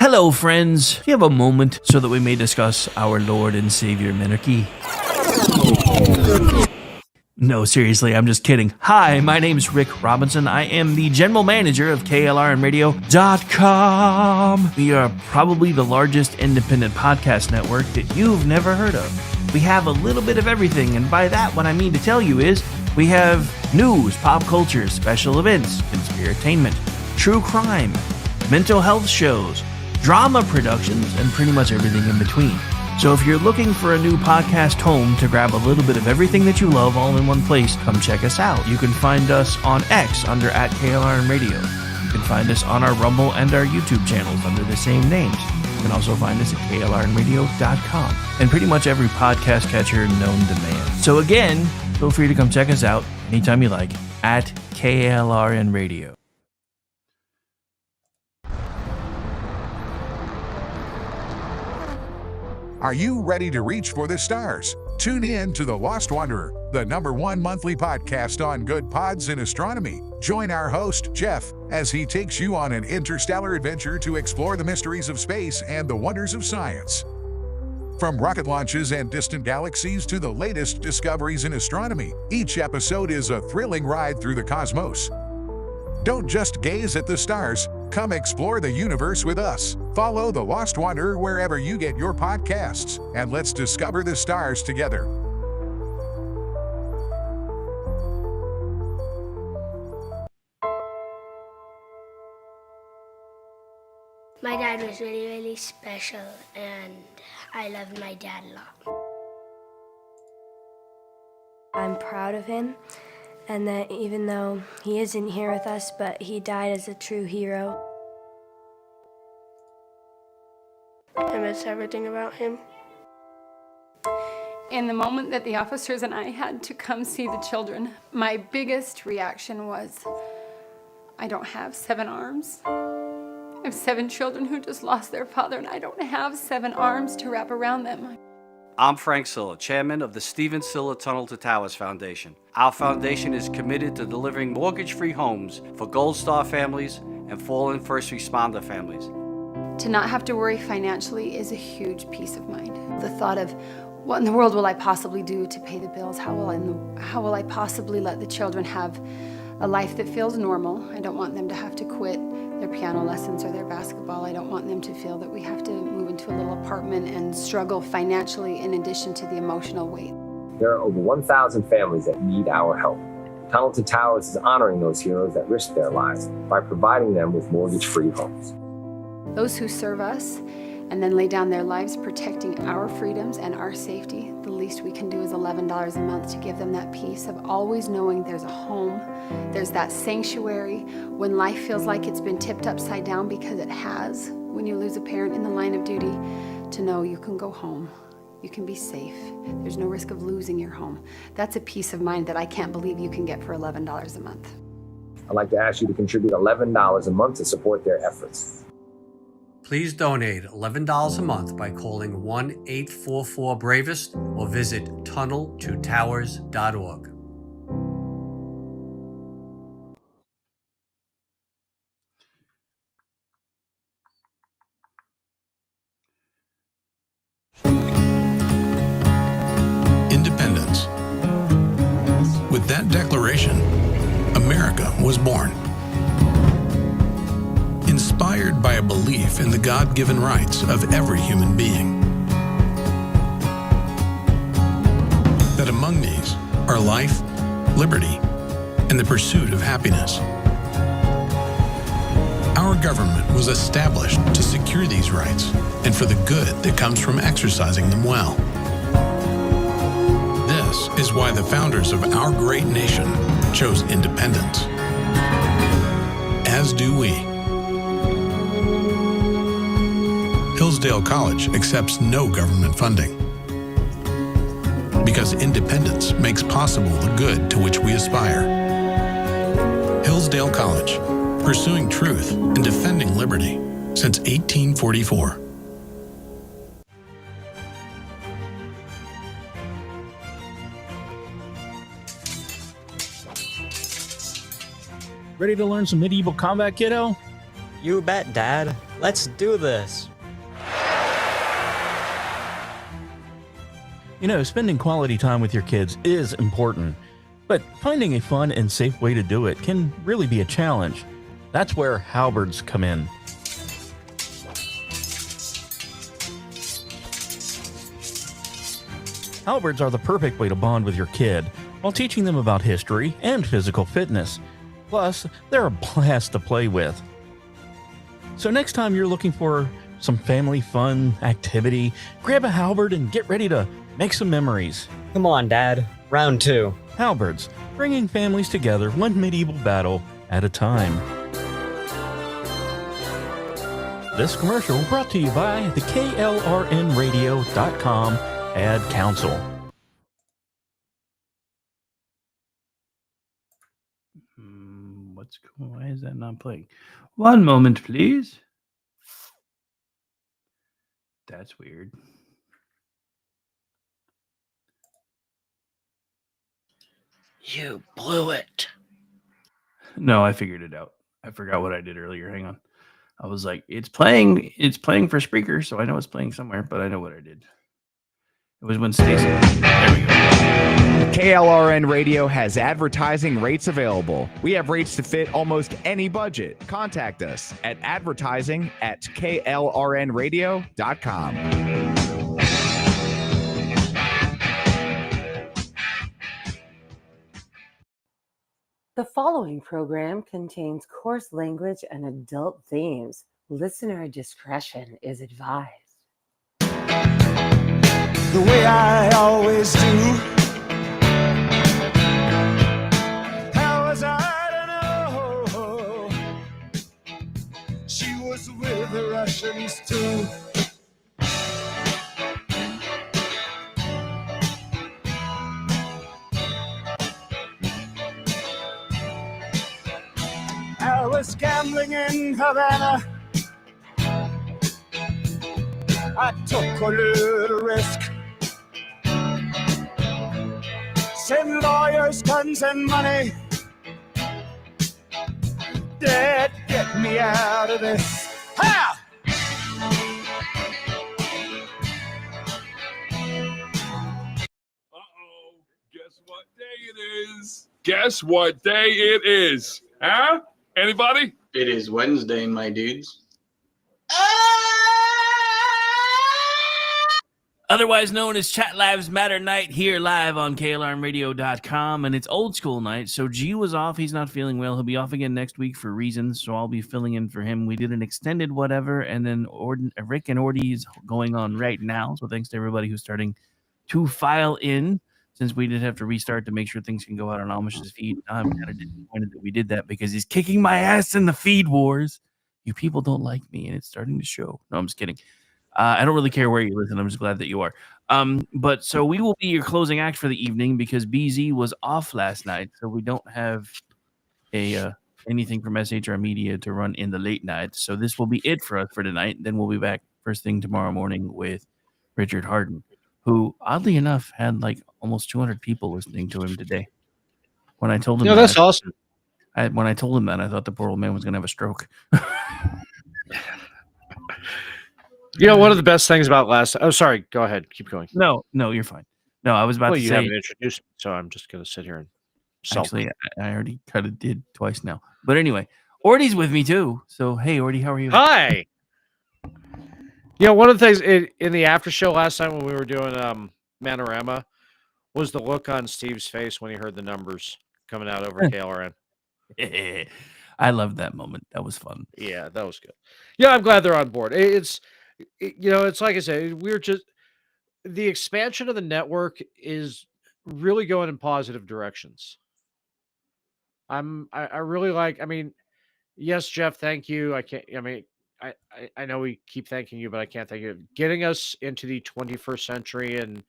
Hello, friends. Do you have a moment so that we may discuss our Lord and Savior Minarchy? No, seriously, I'm just kidding. Hi, my name's Rick Robinson. I am the general manager of KLRNradio.com. We are probably the largest independent podcast network that you've never heard of. We have a little bit of everything, and by that, what I mean to tell you is we have news, pop culture, special events, conspiratainment, true crime, mental health shows, drama productions, and pretty much everything in between. So if you're looking for a new podcast home to grab a little bit of everything that you love all in one place, come check us out. You can find us on X under @KLRNradio. You can find us on our Rumble and our YouTube channels under the same names. You can also find us at KLRNradio.com and pretty much every podcast catcher known to man. So again, feel free to come check us out anytime you like at KLRNradio. Are you ready to reach for the stars? Tune in to The Lost Wanderer, the #1 monthly podcast on good pods in astronomy. Join our host, Jeff, as he takes you on an interstellar adventure to explore the mysteries of space and the wonders of science. From rocket launches and distant galaxies to the latest discoveries in astronomy, each episode is a thrilling ride through the cosmos. Don't just gaze at the stars. Come explore the universe with us. Follow The Lost Wanderer wherever you get your podcasts, and let's discover the stars together. My dad was really, really special, and I loved my dad a lot. I'm proud of him, and that even though he isn't here with us, but he died as a true hero. I miss everything about him. In the moment that the officers and I had to come see the children, my biggest reaction was, I don't have 7 arms. I have 7 children who just lost their father, and I don't have 7 arms to wrap around them. I'm Frank Silla, chairman of the Stephen Silla Tunnel to Towers Foundation. Our foundation is committed to delivering mortgage-free homes for Gold Star families and fallen first responder families. To not have to worry financially is a huge peace of mind. The thought of, what in the world will I possibly do to pay the bills? How will I possibly let the children have a life that feels normal? I don't want them to have to quit their piano lessons or their basketball. I don't want them to feel that we have to move into a little apartment and struggle financially in addition to the emotional weight. There are over 1,000 families that need our help. Tunnel to Towers is honoring those heroes that risked their lives by providing them with mortgage-free homes. Those who serve us and then lay down their lives protecting our freedoms and our safety, the least we can do is $11 a month to give them that peace of always knowing there's a home, there's that sanctuary when life feels like it's been tipped upside down, because it has, when you lose a parent in the line of duty, to know you can go home, you can be safe, there's no risk of losing your home. That's a peace of mind that I can't believe you can get for $11 a month. I'd like to ask you to contribute $11 a month to support their efforts. Please donate $11 a month by calling 1-844-BRAVEST or visit tunneltotowers.org. Independence. With that declaration, America was born. Inspired by a belief in the God-given rights of every human being. That among these are life, liberty, and the pursuit of happiness. Our government was established to secure these rights and for the good that comes from exercising them well. This is why the founders of our great nation chose independence. As do we. Hillsdale College accepts no government funding because independence makes possible the good to which we aspire. Hillsdale College, pursuing truth and defending liberty since 1844. Ready to learn some medieval combat, kiddo? You bet, Dad. Let's do this. You know, spending quality time with your kids is important, but finding a fun and safe way to do it can really be a challenge. That's where halberds come in. Halberds are the perfect way to bond with your kid while teaching them about history and physical fitness. Plus, they're a blast to play with. So next time you're looking for some family fun activity, grab a halberd and get ready to make some memories. Come on, Dad. Round 2. Halberds, bringing families together one medieval battle at a time. This commercial brought to you by the KLRNradio.com Ad Council. What's cool? Why is that not playing? One moment, please. That's weird. You blew it. No, I figured it out. I forgot what I did earlier. Hang on. I was like, it's playing for Spreaker, so I know it's playing somewhere, but I know what I did. It was when Stacy. There we go. KLRN Radio has advertising rates available. We have rates to fit almost any budget. Contact us at advertising@klrnradio.com. The following program contains coarse language and adult themes. Listener discretion is advised. The way I always do. How was I to know she was with the Russians too? I was gambling in Havana. I took a little risk. Send lawyers, guns, and money. Dad, get me out of this. Ha! Uh-oh. Guess what day it is? Guess what day it is? Huh? Anybody? It is Wednesday, my dudes. Otherwise known as Chat Lives Matter Night, here live on KLRNradio.com, and it's old school night, so G was off. He's not feeling well. He'll be off again next week for reasons, so I'll be filling in for him. We did an extended whatever, and then Rick and Ordy is going on right now, so thanks to everybody who's starting to file in, since we did have to restart to make sure things can go out on Amish's feed. I'm kind of disappointed that we did that because he's kicking my ass in the feed wars. You people don't like me, and it's starting to show. No, I'm just kidding. I don't really care where you listen. I'm just glad that you are. But so we will be your closing act for the evening because BZ was off last night, so we don't have anything from SHR Media to run in the late night. So this will be it for us for tonight. Then we'll be back first thing tomorrow morning with Richard Harden, who oddly enough had like almost 200 people listening to him today. When I told him, that's awesome. When I told him that, I thought the poor old man was going to have a stroke. You know, one of the best things about last. Oh, sorry. Go ahead. Keep going. No, you're fine. No, I was about to say. You haven't introduced me, so I'm just going to sit here and sulk. Actually, I already kind of did twice now. But anyway, Ordy's with me too. So, hey, Ordy, how are you? Hi. You know, one of the things in the after show last time when we were doing Manorama was the look on Steve's face when he heard the numbers coming out over KLRN. I loved that moment. That was fun. Yeah, that was good. Yeah, I'm glad they're on board. It's like I said, the expansion of the network is really going in positive directions. I really like, yes, Jeff, thank you. I know we keep thanking you, but I can't thank you. Getting us into the 21st century and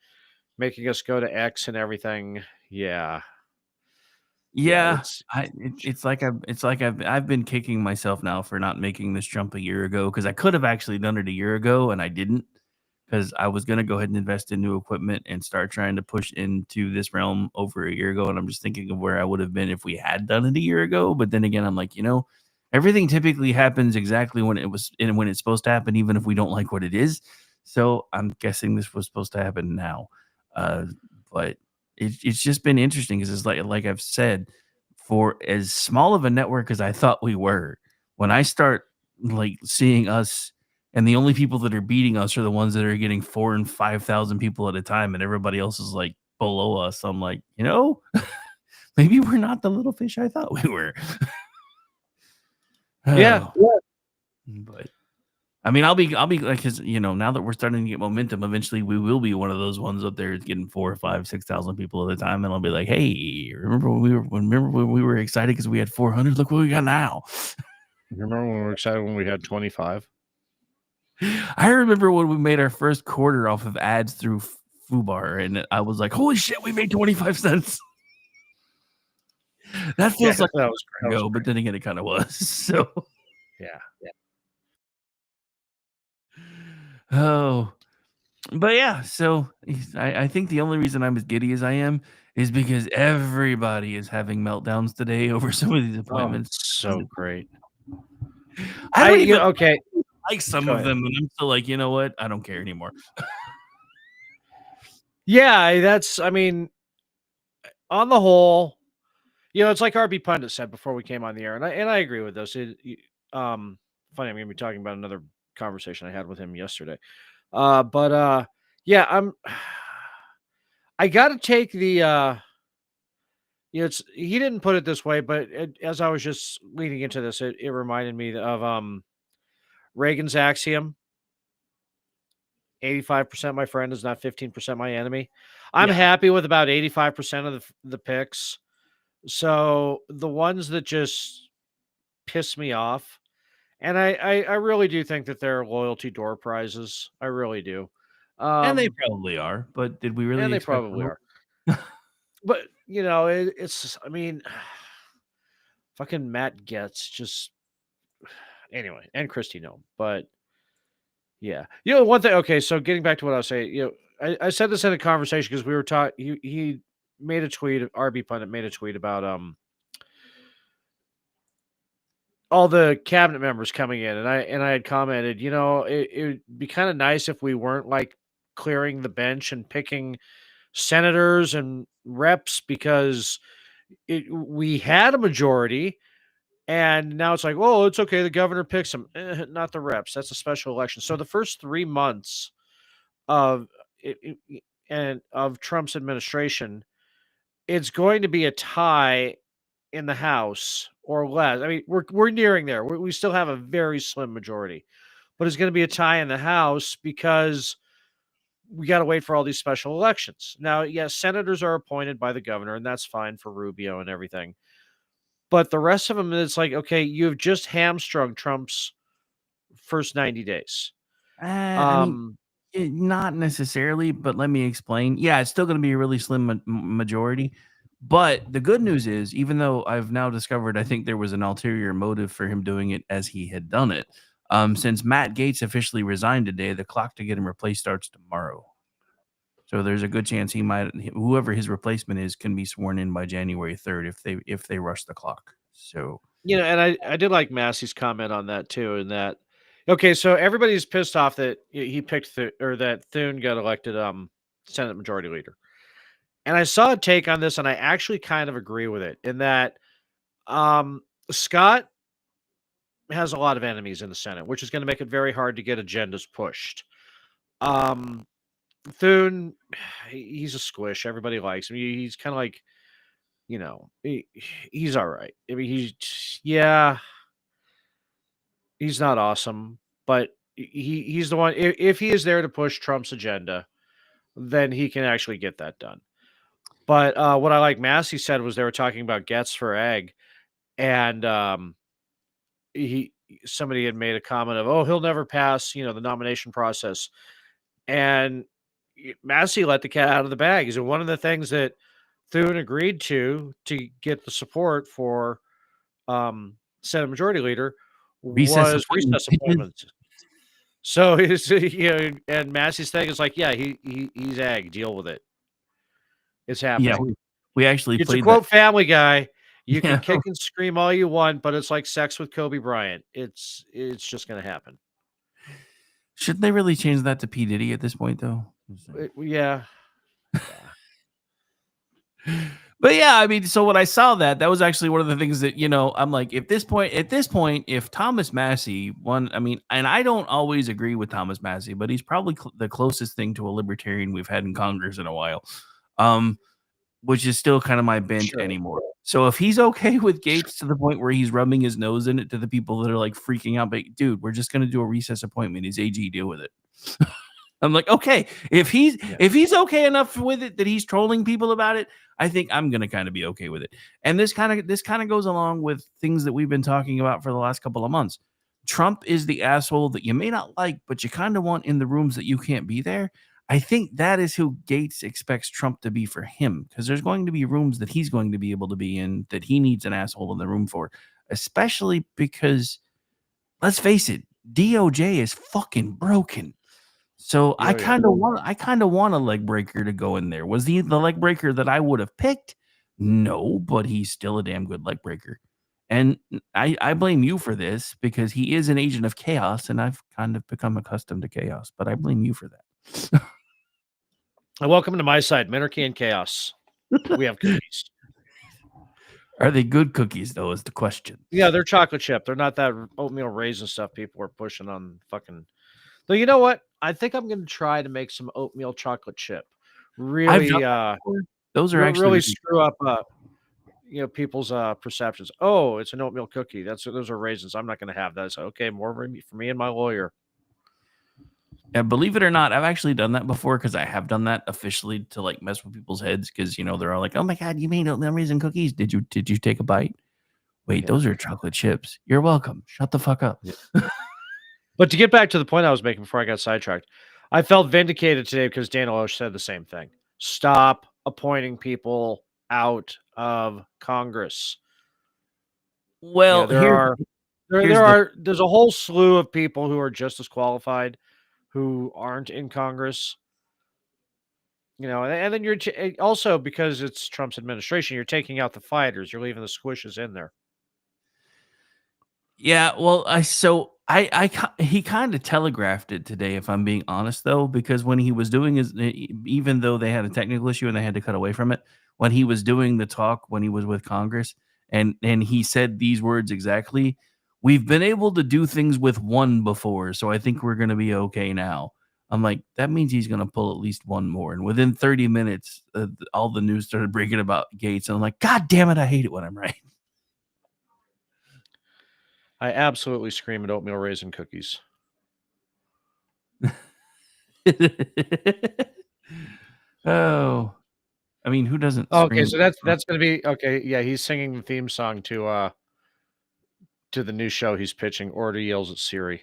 making us go to X and everything. Yeah. It's like I've been kicking myself now for not making this jump a year ago because I could have actually done it a year ago and I didn't because I was going to go ahead and invest in new equipment and start trying to push into this realm over a year ago. And I'm just thinking of where I would have been if we had done it a year ago. But then again, I'm like, everything typically happens exactly when it was and when it's supposed to happen, even if we don't like what it is. So I'm guessing this was supposed to happen now. Uh, but it's just been interesting because it's like I've said, for as small of a network as I thought we were, when I start like seeing us and the only people that are beating us are the ones that are getting 4 and 5,000 people at a time, and everybody else is like below us. I'm like, maybe we're not the little fish I thought we were. Yeah. Oh, but I mean, I'll be like, because now that we're starting to get momentum, eventually we will be one of those ones up there getting 4 or 5, 6,000 people at a time, and I'll be like, hey, remember when we were excited because we had 400? Look what we got now. Remember when we were excited when we had 25? I remember when we made our first quarter off of ads through FUBAR, and I was like, holy shit, we made 25 cents. That feels like that was great. ago, but then again, it kind of was. So yeah. Oh, but yeah. So I think the only reason I'm as giddy as I am is because everybody is having meltdowns today over some of these appointments. So great. I don't even okay. like some Go of ahead. them, and I'm still like, you know what? I don't care anymore. Yeah, that's. I mean, on the whole, it's like RB Pundit said before we came on the air, and I agree with this. Funny, I'm going to be talking about another conversation I had with him yesterday. Yeah, I got to take the. He didn't put it this way, but as I was just leading into this, it reminded me of Reagan's axiom. 85% my friend is not 15% my enemy. I'm happy with about 85% of the picks. So the ones that just piss me off, and I really do think that they're loyalty door prizes. I really do. And they probably are, but did we really And they expect probably more? are. But, it's, I mean, fucking Matt Getz just, anyway, and Christy Nome, but yeah. One thing, okay, so getting back to what I was saying, I said this in a conversation because we were talking, he made a tweet, RB Pundit made a tweet about, all the cabinet members coming in, and I had commented, it would be kind of nice if we weren't like clearing the bench and picking senators and reps because we had a majority, and now it's like, oh, it's okay, the governor picks them, not the reps. That's a special election. So the first 3 months of and of Trump's administration, it's going to be a tie in the House or less. I mean, we're nearing there. We still have a very slim majority, but it's going to be a tie in the House because we got to wait for all these special elections. Now, yes, senators are appointed by the governor, and that's fine for Rubio and everything. But the rest of them, it's like, okay, you've just hamstrung Trump's first 90 days. I mean, not necessarily, but let me explain. Yeah, it's still going to be a really slim majority. But the good news is, even though I've now discovered, I think there was an ulterior motive for him doing it as he had done it. Since Matt Gaetz officially resigned today, the clock to get him replaced starts tomorrow. So there's a good chance whoever his replacement is, can be sworn in by January 3rd if they rush the clock. So and I did like Massey's comment on that too, in that, okay, so everybody's pissed off that he picked or that Thune got elected Senate Majority Leader. And I saw a take on this, and I actually kind of agree with it in that Scott has a lot of enemies in the Senate, which is going to make it very hard to get agendas pushed. Thune, he's a squish. Everybody likes him. He's kind of like, he's all right. I mean, he's not awesome, but he's the one. If he is there to push Trump's agenda, then he can actually get that done. But what I like Massey said was they were talking about Getz for Ag, and somebody had made a comment of, oh, he'll never pass, the nomination process. And Massey let the cat out of the bag. Is one of the things that Thune agreed to get the support for Senate Majority Leader was recess appointments. So his, and Massey's thing is like, yeah, he's Ag, deal with it. It's happening. Yeah, we actually it's played a quote Family Guy. You can kick and scream all you want, but it's like sex with Kobe Bryant. It's just going to happen. Shouldn't they really change that to P. Diddy at this point, though? Yeah. But yeah, I mean, so when I saw that, that was actually one of the things that, I'm like, at this point, if Thomas Massey won, I mean, and I don't always agree with Thomas Massey, but he's probably the closest thing to a libertarian we've had in Congress in a while, which is still kind of my bent anymore. So if he's okay with Gates to the point where he's rubbing his nose in it to the people that are like freaking out, but dude, we're just going to do a recess appointment. His AG, deal with it. I'm like, okay, if he's okay enough with it that he's trolling people about it, I think I'm gonna kind of be okay with it. And this kind of goes along with things that we've been talking about for the last couple of months. Trump is the asshole that you may not like, but you kind of want in the rooms that you can't be there. I think that is who Gates expects Trump to be for him, because there's going to be rooms that he's going to be able to be in that he needs an asshole in the room for, especially because, let's face it, DOJ is fucking broken. So I kind of want a leg breaker to go in there. Was he the leg breaker that I would have picked? No, but he's still a damn good leg breaker. And I blame you for this because he is an agent of chaos, and I've kind of become accustomed to chaos, but I blame you for that. Welcome to my side, Minarchy and Chaos. We have cookies. Are they good cookies, though, is the question. Yeah, they're chocolate chip. They're not that oatmeal raisin stuff people are pushing on fucking... Though, you know what? I think I'm going to try to make some oatmeal chocolate chip. Really, those are actually really screw up, people's perceptions. Oh, it's an oatmeal cookie. Those are raisins. I'm not going to have that. So, okay, more for me and my lawyer. Yeah, believe it or not, I've actually done that before because I have done that officially to like mess with people's heads because they're all like, "Oh my god, you made oatmeal raisin cookies? Did you take a bite? Wait, those are chocolate chips. You're welcome. Shut the fuck up." Yeah. But to get back to the point I was making before I got sidetracked, I felt vindicated today because Dan Loesch said the same thing. Stop appointing people out of Congress. Well, there's a whole slew of people who are just as qualified who aren't in Congress. And then you're also, because it's Trump's administration, you're taking out the fighters. You're leaving the squishes in there. Yeah, well, he kind of telegraphed it today, if I'm being honest, though, because when he was doing even though they had a technical issue and they had to cut away from it, when he was doing the talk, when he was with Congress, and he said these words exactly, "We've been able to do things with one before, so I think we're going to be okay now." I'm like, that means he's going to pull at least one more. And within 30 minutes, all the news started breaking about Gates, and I'm like, God damn it, I hate it when I'm right. I absolutely scream at oatmeal raisin cookies. Oh, I mean, who doesn't? Okay, so that's going to be okay. Yeah, he's singing the theme song to the new show he's pitching. Ordy yells at Siri.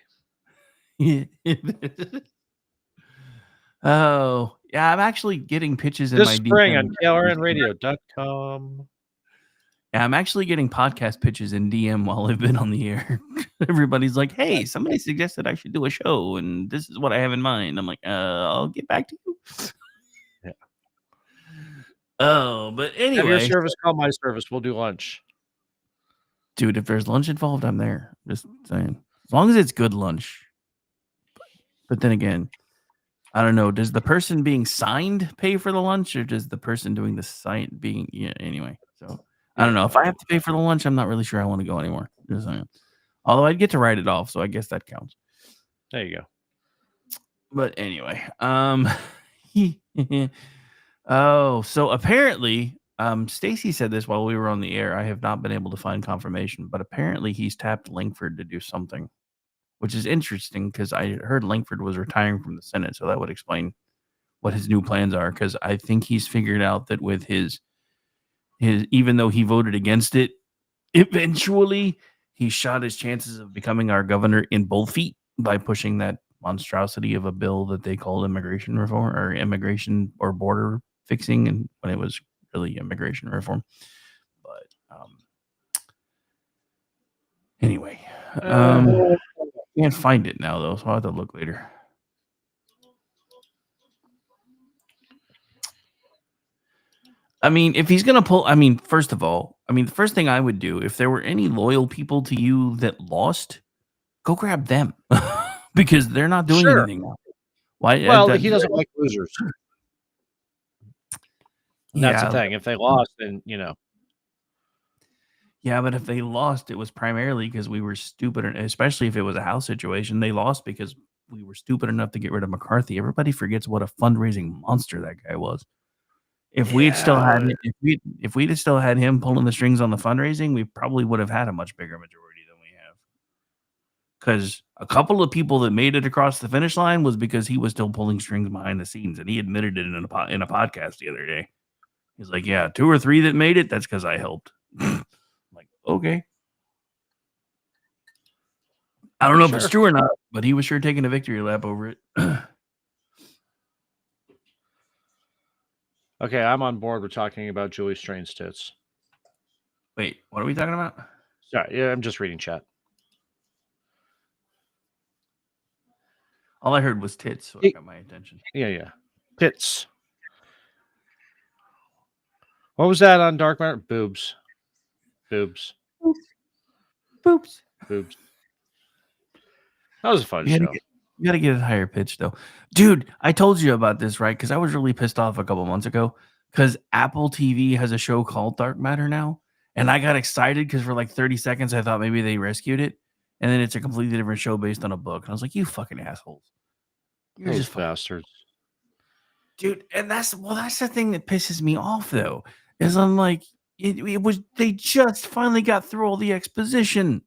Oh, yeah, I'm actually getting pitches in this my spring DM on KLRNradio.com. Yeah, I'm actually getting podcast pitches in DM while I've been on the air. Everybody's like, "Hey, somebody suggested I should do a show, and this is what I have in mind." I'm like, I'll get back to you." Yeah. Oh, but anyway, have your service call my service. We'll do lunch, dude. If there's lunch involved, I'm there. Just saying, as long as it's good lunch. But then again, I don't know. Does the person being signed pay for the lunch, or does the person doing the sign being? Yeah. Anyway, so. I don't know. If I have to pay for the lunch, I'm not really sure I want to go anymore. Just saying. Although I'd get to write it off, so I guess that counts. There you go. But anyway, so apparently, Stacy said this while we were on the air. I have not been able to find confirmation, but apparently he's tapped Langford to do something, which is interesting because I heard Langford was retiring from the Senate, so that would explain what his new plans are. Because I think he's figured out that with his even though he voted against it, eventually he shot his chances of becoming our governor in both feet by pushing that monstrosity of a bill that they called immigration reform or immigration or border fixing, and when it was really immigration reform. But anyway, can't find it now though, so I'll have to look later. I mean, if he's gonna pull, I mean, first of all, I mean, the first thing I would do if there were any loyal people to you that lost, go grab them because they're not doing Sure. anything now. Why? Well, he doesn't like losers. And that's the Yeah, thing. If they lost, then you know. yeah, but if they lost, it was primarily because we were stupid, especially if it was a House situation. They lost because we were stupid enough to get rid of McCarthy. Everybody forgets what a fundraising monster that guy was. If we'd still had if we'd have still had him pulling the strings on the fundraising, we probably would have had a much bigger majority than we have. Because a couple of people that made it across the finish line was because he was still pulling strings behind the scenes, and he admitted it in a podcast the other day. He's like, "Yeah, 2 or 3 that made it. That's because I helped." Like, okay. I don't know if it's true or not, but he was sure taking a victory lap over it. Okay, I'm on board with talking about Julie Strain's tits. Wait, what are we talking about? Sorry, yeah, I'm just reading chat. All I heard was tits, so it got my attention. Yeah. Tits. What was that on Dark Matter? Boobs. Boobs. Boobs. Boobs. That was a fun show. You gotta get it higher pitch though. Dude, I told you about this, right? Because I was really pissed off a couple months ago because Apple TV has a show called Dark Matter now. And I got excited because for like 30 seconds I thought maybe they rescued it. And then it's a completely different show based on a book. And I was like, you fucking assholes. You're just bastards. Dude, and that's the thing that pisses me off though. Is I'm like, they just finally got through all the exposition.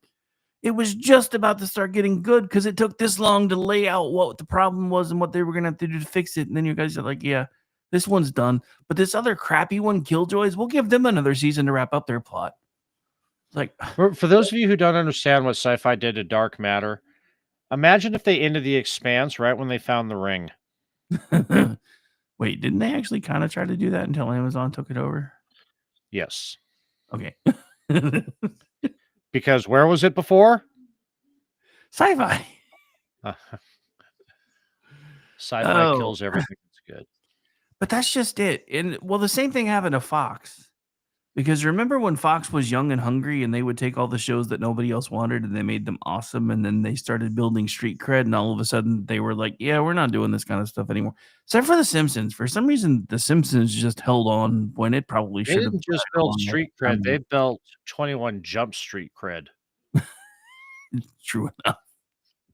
It was just about to start getting good because it took this long to lay out what the problem was and what they were going to have to do to fix it. And then you guys are like, yeah, this one's done. But this other crappy one, Killjoys, we'll give them another season to wrap up their plot. It's like, for those of you who don't understand what sci-fi did to Dark Matter, imagine if they ended The Expanse right when they found the ring. Wait, didn't they actually kind of try to do that until Amazon took it over? Yes. Okay. Because where was it before? Sci-fi. Sci-fi kills everything that's good. But that's just it. And well, the same thing happened to Fox. Because remember when Fox was young and hungry and they would take all the shows that nobody else wanted and they made them awesome, and then they started building street cred, and all of a sudden they were like, yeah, we're not doing this kind of stuff anymore. Except for The Simpsons. For some reason, The Simpsons just held on when it probably should have. They didn't just build street cred. They built 21 Jump Street cred. True enough.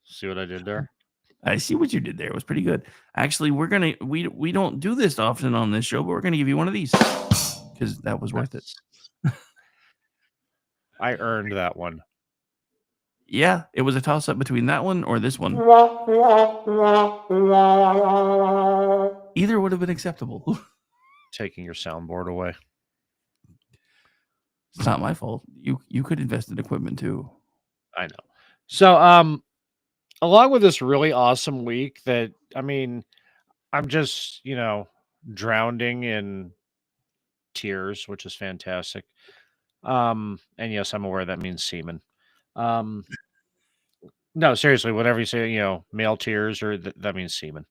See what I did there? I see what you did there. It was pretty good. Actually, we don't do this often on this show, but we're gonna give you one of these because that was worth it. I earned that one. Yeah, it was a toss-up between that one or this one. Either would have been acceptable. Taking your soundboard away. It's not my fault. You could invest in equipment too. I know. So, along with this really awesome week that, I mean, I'm just, drowning in tears, which is fantastic. And yes, I'm aware that means semen. No, seriously, whatever you say, male tears or that means semen.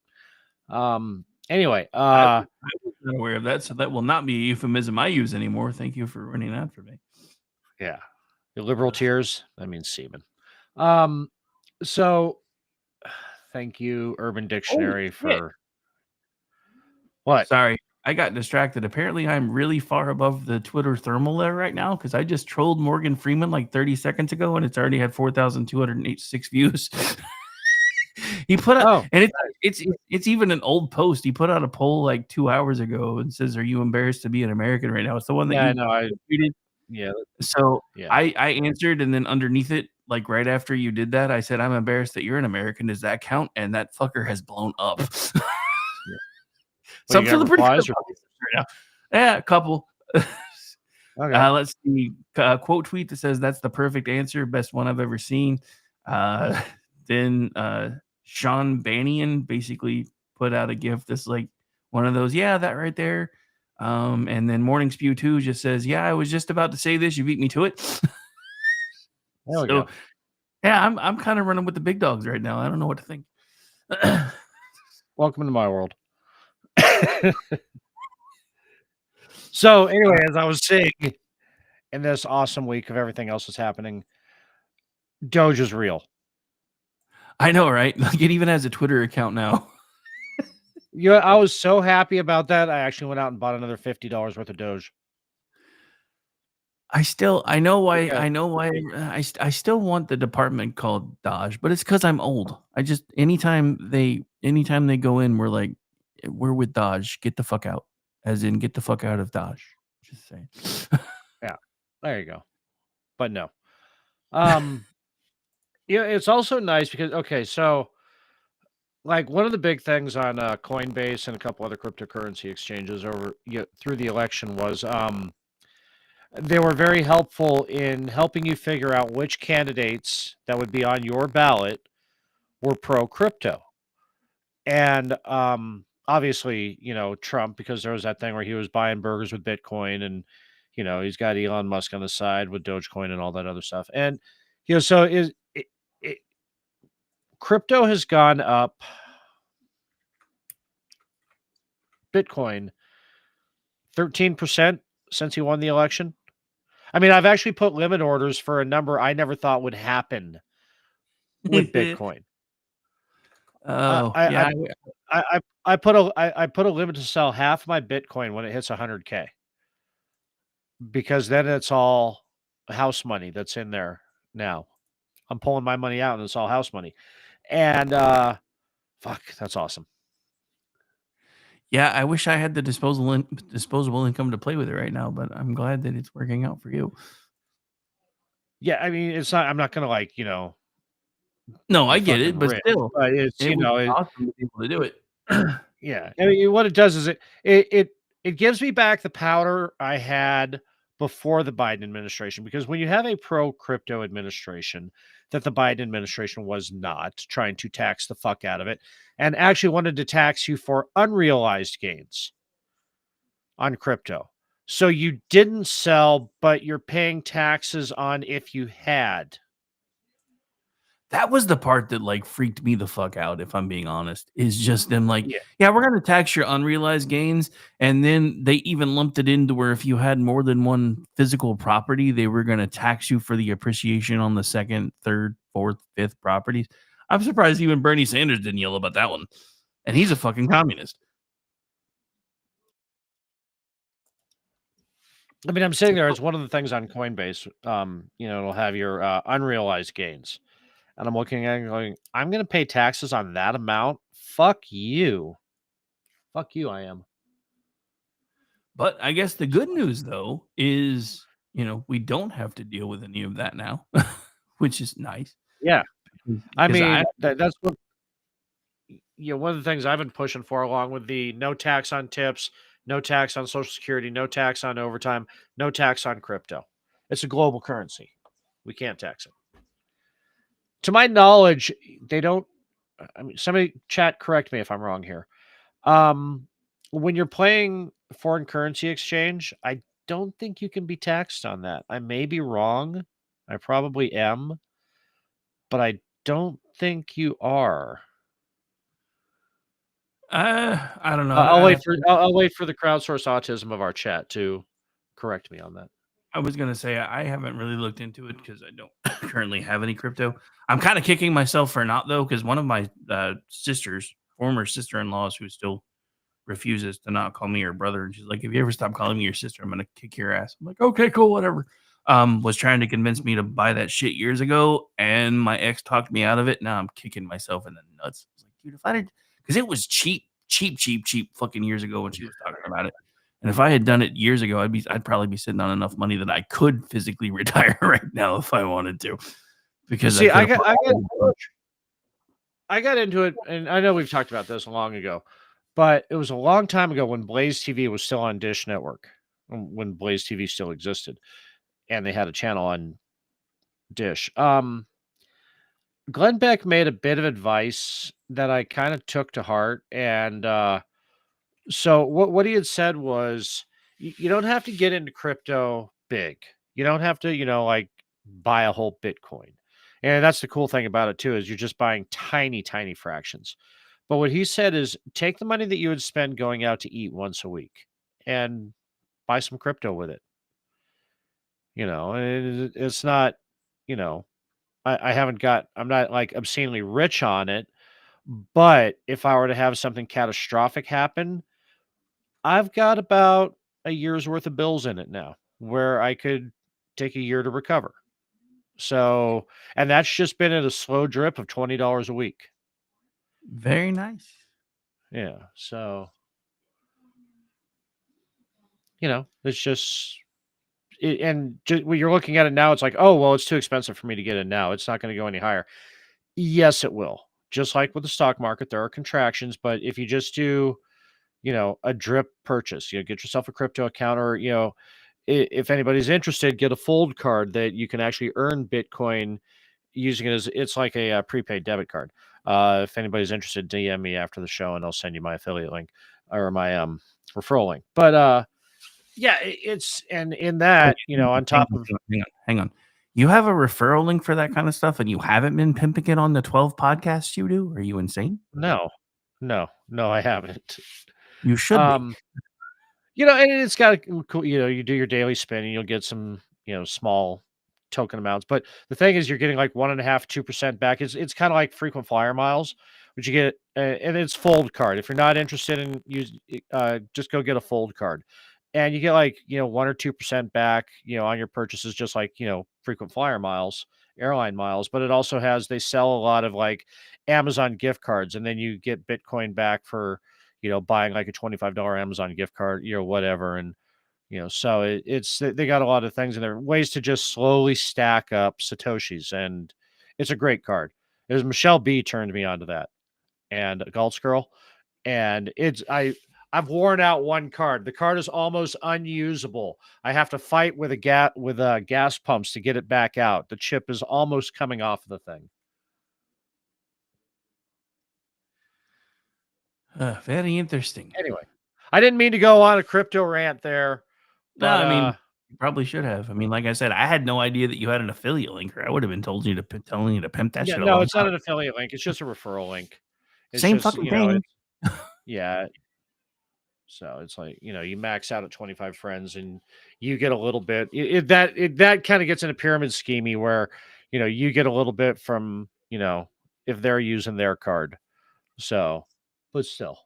Anyway, I was not aware of that, so that will not be a euphemism I use anymore. Thank you for running that for me. Yeah. Your liberal tears, that means semen. So thank you, Urban Dictionary, for what? Sorry, I got distracted. Apparently, I'm really far above the Twitter thermal there right now because I just trolled Morgan Freeman like 30 seconds ago, and it's already had 4,286 views. He put out, and it's even an old post. He put out a poll like 2 hours ago and says, "Are you embarrassed to be an American right now?" It's the one that I know. I tweeted. Yeah. So I answered, and then underneath it, like right after you did that, I said, "I'm embarrassed that you're an American. Does that count?" And that fucker has blown up. Well, you got replies right now. Yeah, a couple. Okay. Let's see. Quote tweet that says that's the perfect answer, best one I've ever seen. Then Sean Bannion basically put out a GIF that's like one of those, yeah, that right there. And then Morning Spew 2 just says, yeah, I was just about to say this. You beat me to it. There we go. Yeah, I'm kind of running with the big dogs right now. I don't know what to think. Welcome to my world. So anyway, as I was saying, in this awesome week of everything else that's happening, Doge is real. I know, right? Like it even has a Twitter account now. Yeah, I was so happy about that. I actually went out and bought another $50 worth of Doge. I know why. Yeah. I know why. I still want the department called Dodge, but it's because I'm old. I just anytime they go in, we're like, we're with Dodge. Get the fuck out. As in, get the fuck out of Dodge. Just saying. Yeah, there you go. But no, yeah, it's also nice because okay, so like one of the big things on Coinbase and a couple other cryptocurrency exchanges over through the election was they were very helpful in helping you figure out which candidates that would be on your ballot were pro crypto. And obviously, Trump, because there was that thing where he was buying burgers with Bitcoin and he's got Elon Musk on the side with Dogecoin and all that other stuff. And so it, crypto has gone up. Bitcoin 13% since he won the election. I mean, I've actually put limit orders for a number I never thought would happen with Bitcoin. Oh, I, yeah. I put a limit to sell half my Bitcoin when it hits 100K, because then it's all house money that's in there now. I'm pulling my money out and it's all house money. And fuck, that's awesome. Yeah, I wish I had the disposable income to play with it right now, but I'm glad that it's working out for you. Yeah, I mean, it's not. I'm not gonna No, I be get it, fucking but rich, still, but it's it would be awesome to be able to do it. yeah. I mean, what it does is it gives me back the powder I had before the Biden administration, because when you have a pro crypto administration that the Biden administration was not, trying to tax the fuck out of it and actually wanted to tax you for unrealized gains on crypto. So you didn't sell, but you're paying taxes on if you had. That was the part that like freaked me the fuck out, if I'm being honest, is just them like, Yeah. yeah, we're going to tax your unrealized gains. And then they even lumped it into where if you had more than one physical property, they were going to tax you for the appreciation on the second, third, fourth, fifth properties. I'm surprised even Bernie Sanders didn't yell about that one. And he's a fucking communist. I mean, I'm sitting there. It's one of the things on Coinbase. It'll have your unrealized gains. And I'm looking at it and going, I'm going to pay taxes on that amount? Fuck you. Fuck you, I am. But I guess the good news, though, is, we don't have to deal with any of that now, which is nice. Yeah. I Because mean, that's what, one of the things I've been pushing for, along with the no tax on tips, no tax on Social Security, no tax on overtime, no tax on crypto. It's a global currency. We can't tax it. To my knowledge, they don't. I mean, somebody chat, correct me if I'm wrong here. When you're playing foreign currency exchange, I don't think you can be taxed on that. I may be wrong. I probably am, but I don't think you are. I don't know. I'll wait for the crowdsource autism of our chat to correct me on that. I was gonna say I haven't really looked into it because I don't currently have any crypto. I'm kind of kicking myself for not, though, because one of my sisters, former sister-in-laws, who still refuses to not call me her brother, and she's like, "If you ever stop calling me your sister, I'm gonna kick your ass." I'm like, "Okay, cool, whatever." Was trying to convince me to buy that shit years ago, and my ex talked me out of it. Now I'm kicking myself in the nuts. I was like, dude, if I did, because it was cheap fucking years ago when she was talking about it. And if I had done it years ago, I'd probably be sitting on enough money that I could physically retire right now if I wanted to. Because see, I got into it, and I know we've talked about this long ago, but it was a long time ago when Blaze TV was still on Dish Network, when Blaze TV still existed, and they had a channel on Dish. Glenn Beck made a bit of advice that I kind of took to heart, and so what he had said was, you don't have to get into crypto big. You don't have to, like buy a whole Bitcoin. And that's the cool thing about it too, is you're just buying tiny, tiny fractions. But what he said is, take the money that you would spend going out to eat once a week and buy some crypto with it. It's not, I'm not like obscenely rich on it, but if I were to have something catastrophic happen, I've got about a year's worth of bills in it now where I could take a year to recover. So, and that's just been at a slow drip of $20 a week. Very nice. Yeah. So, it's just, when you're looking at it now, it's like, oh, well, it's too expensive for me to get in now. It's not going to go any higher. Yes, it will. Just like with the stock market, there are contractions, but if you just do, a drip purchase, get yourself a crypto account, or, if anybody's interested, get a fold card that you can actually earn Bitcoin using it as, it's like a prepaid debit card. If anybody's interested, DM me after the show and I'll send you my affiliate link or my referral link. But yeah, it's, and in that, on top of, hang on. You have a referral link for that kind of stuff, and you haven't been pimping it on the 12 podcasts you do? Are you insane? No, I haven't. You should be. And it's got cool, you do your daily spin and you'll get some, small token amounts. But the thing is, you're getting like 1.5-2% back. It's kind of like frequent flyer miles, but you get, and it's fold card. If you're not interested in just go get a fold card, and you get like 1 or 2% back, on your purchases, just like frequent flyer miles, airline miles. But it also has, they sell a lot of like Amazon gift cards, and then you get Bitcoin back for buying like a $25 Amazon gift card, whatever. And so it's they got a lot of things in there, ways to just slowly stack up Satoshis, and it's a great card. It was Michelle B turned me onto that, and Galt's Girl, and I've worn out one card. The card is almost unusable. I have to fight with gas pumps to get it back out. The chip is almost coming off of the thing. Very interesting. Anyway, I didn't mean to go on a crypto rant there. No, I mean, you probably should have. I mean, like I said, I had no idea that you had an affiliate link, or I would have been telling you to pimp that shit. No, it's not an affiliate link. It's just a referral link. It's Same just, fucking thing. Yeah. So it's like, you max out at 25 friends and you get a little bit. That kind of gets in a pyramid scheme where, you get a little bit from, if they're using their card. So, but still.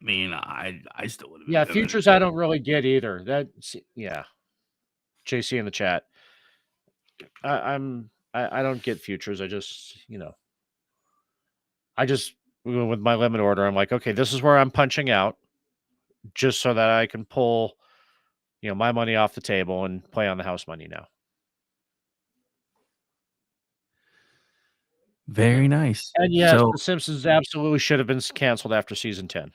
I mean, I still would have. Yeah, futures I don't really get either. Yeah. JC in the chat. I don't get futures. I just, with my limit order, I'm like, okay, this is where I'm punching out, just so that I can pull, my money off the table and play on the house money now. Very nice. And yes, The Simpsons absolutely should have been canceled after season 10.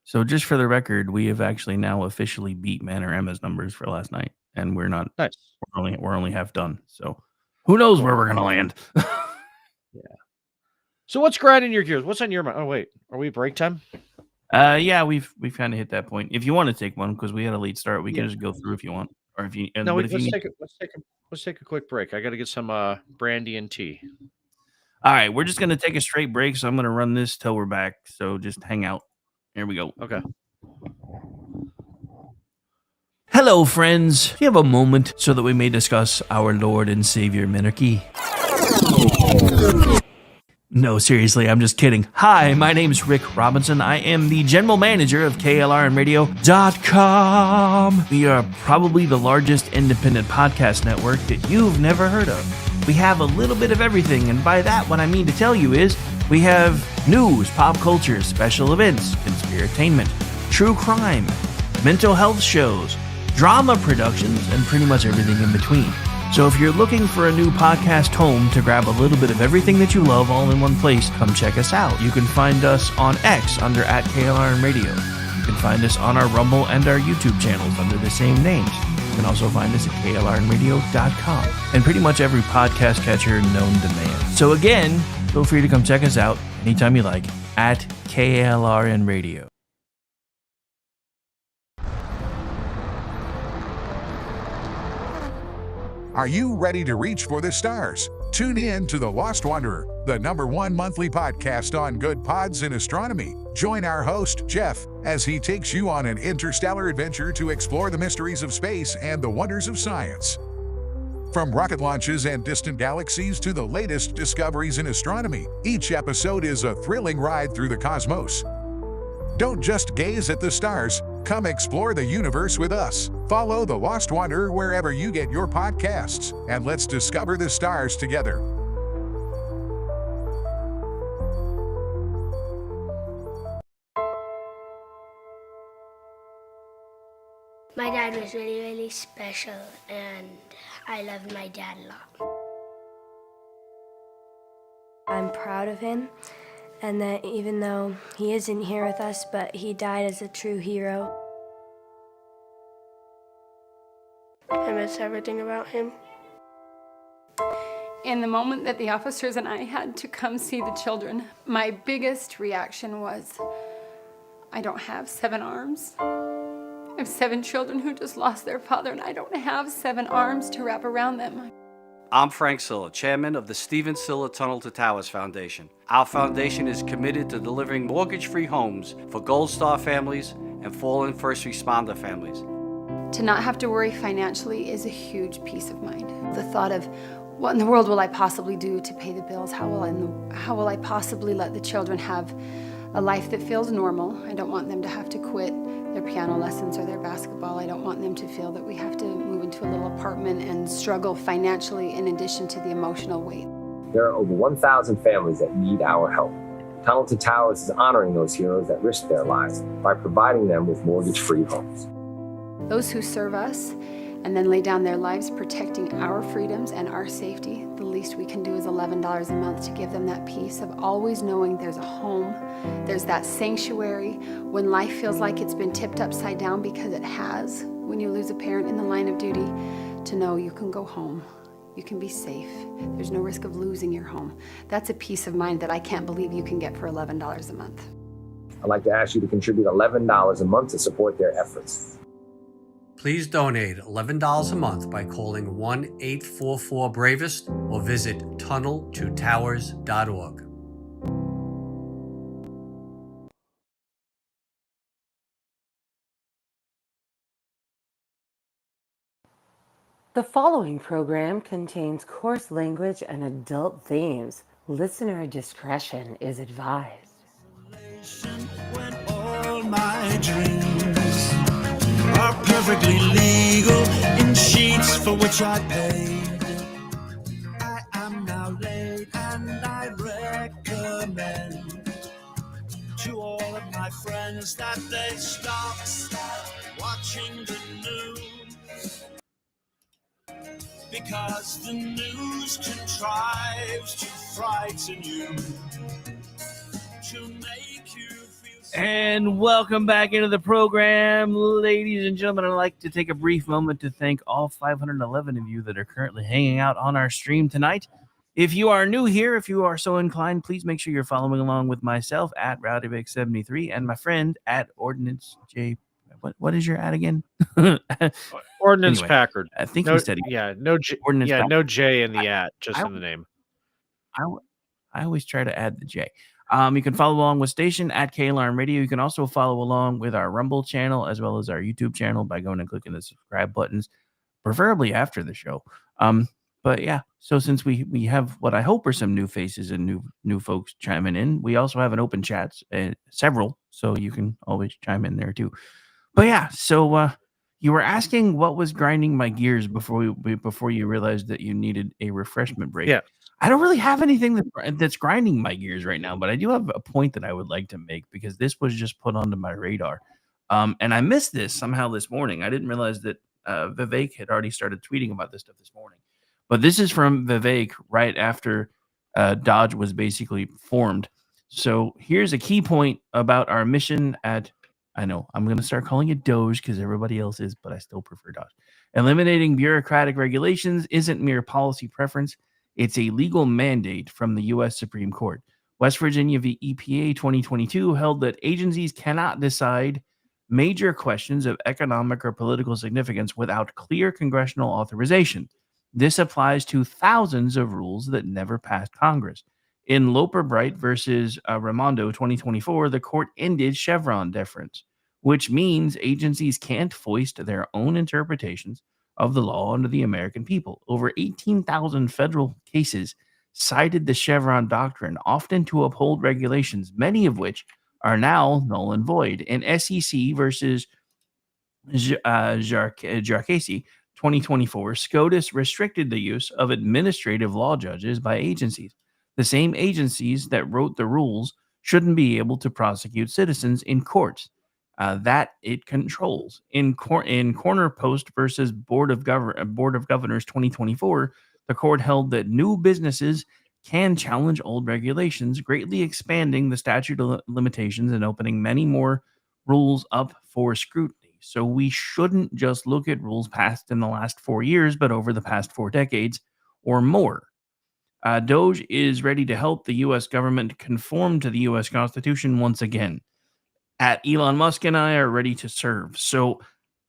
So just for the record, we have actually now officially beat Man or Emma's numbers for last night, and we're not. Nice. We're only half done. So who knows where we're gonna land? Yeah. So what's grinding your gears? What's on your mind? Oh wait, are we break time? Yeah, we've kind of hit that point. If you want to take one, because we had a late start, we can just go through if you want, or if you. No, let's take a quick break. I got to get some brandy and tea. All right, we're just gonna take a straight break, so I'm gonna run this till we're back. So just hang out. Here we go. Okay. Hello, friends. Do you have a moment so that we may discuss our Lord and Savior Minarchy? No, seriously, I'm just kidding. Hi, my name's Rick Robinson. I am the general manager of KLRNradio.com. We are probably the largest independent podcast network that you've never heard of. We have a little bit of everything, and by that, what I mean to tell you is we have news, pop culture, special events, conspiratainment, true crime, mental health shows, drama productions, and pretty much everything in between. So if you're looking for a new podcast home to grab a little bit of everything that you love all in one place, come check us out. You can find us on X under @KLRNradio. You can find us on our Rumble and our YouTube channels under the same names. You can also find us at KLRNradio.com and pretty much every podcast catcher known to man. So again, feel free to come check us out anytime you like at KLRNradio. Are you ready to reach for the stars? Tune in to The Lost Wanderer, the #1 monthly podcast on good pods in astronomy. Join our host, Jeff, as he takes you on an interstellar adventure to explore the mysteries of space and the wonders of science. From rocket launches and distant galaxies to the latest discoveries in astronomy, each episode is a thrilling ride through the cosmos. Don't just gaze at the stars, come explore the universe with us. Follow The Lost Wanderer wherever you get your podcasts, and let's discover the stars together. My dad was really, really special, and I loved my dad a lot. I'm proud of him, and that even though he isn't here with us, but he died as a true hero. I miss everything about him. In the moment that the officers and I had to come see the children, my biggest reaction was, I don't have 7 arms. I have 7 children who just lost their father, and I don't have 7 arms to wrap around them. I'm Frank Silla, chairman of the Stephen Silla Tunnel to Towers Foundation. Our foundation is committed to delivering mortgage-free homes for Gold Star families and fallen first responder families. To not have to worry financially is a huge peace of mind. The thought of, what in the world will I possibly do to pay the bills? How will I possibly let the children have a life that feels normal? I don't want them to have to quit their piano lessons or their basketball. I don't want them to feel that we have to move into a little apartment and struggle financially in addition to the emotional weight. There are over 1,000 families that need our help. Tunnel to Towers is honoring those heroes that risk their lives by providing them with mortgage-free homes. Those who serve us and then lay down their lives protecting our freedoms and our safety, the least we can do is $11 a month to give them that peace of always knowing there's a home, there's that sanctuary when life feels like it's been tipped upside down, because it has, when you lose a parent in the line of duty, to know you can go home, you can be safe, there's no risk of losing your home. That's a peace of mind that I can't believe you can get for $11 a month. I'd like to ask you to contribute $11 a month to support their efforts. Please donate $11 a month by calling 1-844-BRAVEST or visit tunneltotowers.org. The following program contains coarse language and adult themes. Listener discretion is advised. When all my dreams are perfectly legal in sheets for which I paid. I am now late, and I recommend to all of my friends that they stop watching the news, because the news contrives to frighten you, to make you feel. And welcome back into the program, ladies and gentlemen. I'd like to take a brief moment to thank all 511 of you that are currently hanging out on our stream tonight. If you are new here, if you are so inclined, please make sure you're following along with myself at RowdyBig73 and my friend at Ordnance J. What is your ad again? Ordnance Anyway, Packard. I think no, he said no J, Ordnance Packard. no J in the at, just in the name. I always try to add the J. You can follow along with Station at KLRN Radio. You can also follow along with our Rumble channel as well as our YouTube channel by going and clicking the subscribe buttons, preferably after the show. But yeah, so since we have what I hope are some new faces and new folks chiming in, we also have an open chat, several, so you can always chime in there too. But yeah, so you were asking what was grinding my gears before you realized that you needed a refreshment break. Yeah. I don't really have anything that's grinding my gears right now, but I do have a point that I would like to make because this was just put onto my radar. And I missed this somehow this morning. I didn't realize that Vivek had already started tweeting about this stuff this morning. But this is from Vivek right after Dodge was basically formed. So here's a key point about our mission at, I know, I'm going to start calling it Doge because everybody else is, but I still prefer Dodge. Eliminating bureaucratic regulations isn't mere policy preference. It's a legal mandate from the U.S. Supreme Court. West Virginia v. EPA 2022 held that agencies cannot decide major questions of economic or political significance without clear congressional authorization. This applies to thousands of rules that never passed Congress. In Loper Bright versus Raimondo 2024, the court ended Chevron deference, which means agencies can't foist their own interpretations of the law onto the American people. Over 18,000 federal cases cited the Chevron doctrine, often to uphold regulations, many of which are now null and void. In SEC versus Jarcasi 2024, SCOTUS restricted the use of administrative law judges by agencies. The same agencies that wrote the rules shouldn't be able to prosecute citizens in courts that it controls. In Corner Post versus Board of Governors 2024, the court held that new businesses can challenge old regulations, greatly expanding the statute of limitations and opening many more rules up for scrutiny. So we shouldn't just look at rules passed in the last 4 years, but over the past 4 decades or more. Doge is ready to help the U.S. government conform to the U.S. Constitution once again. At Elon Musk and I are ready to serve. So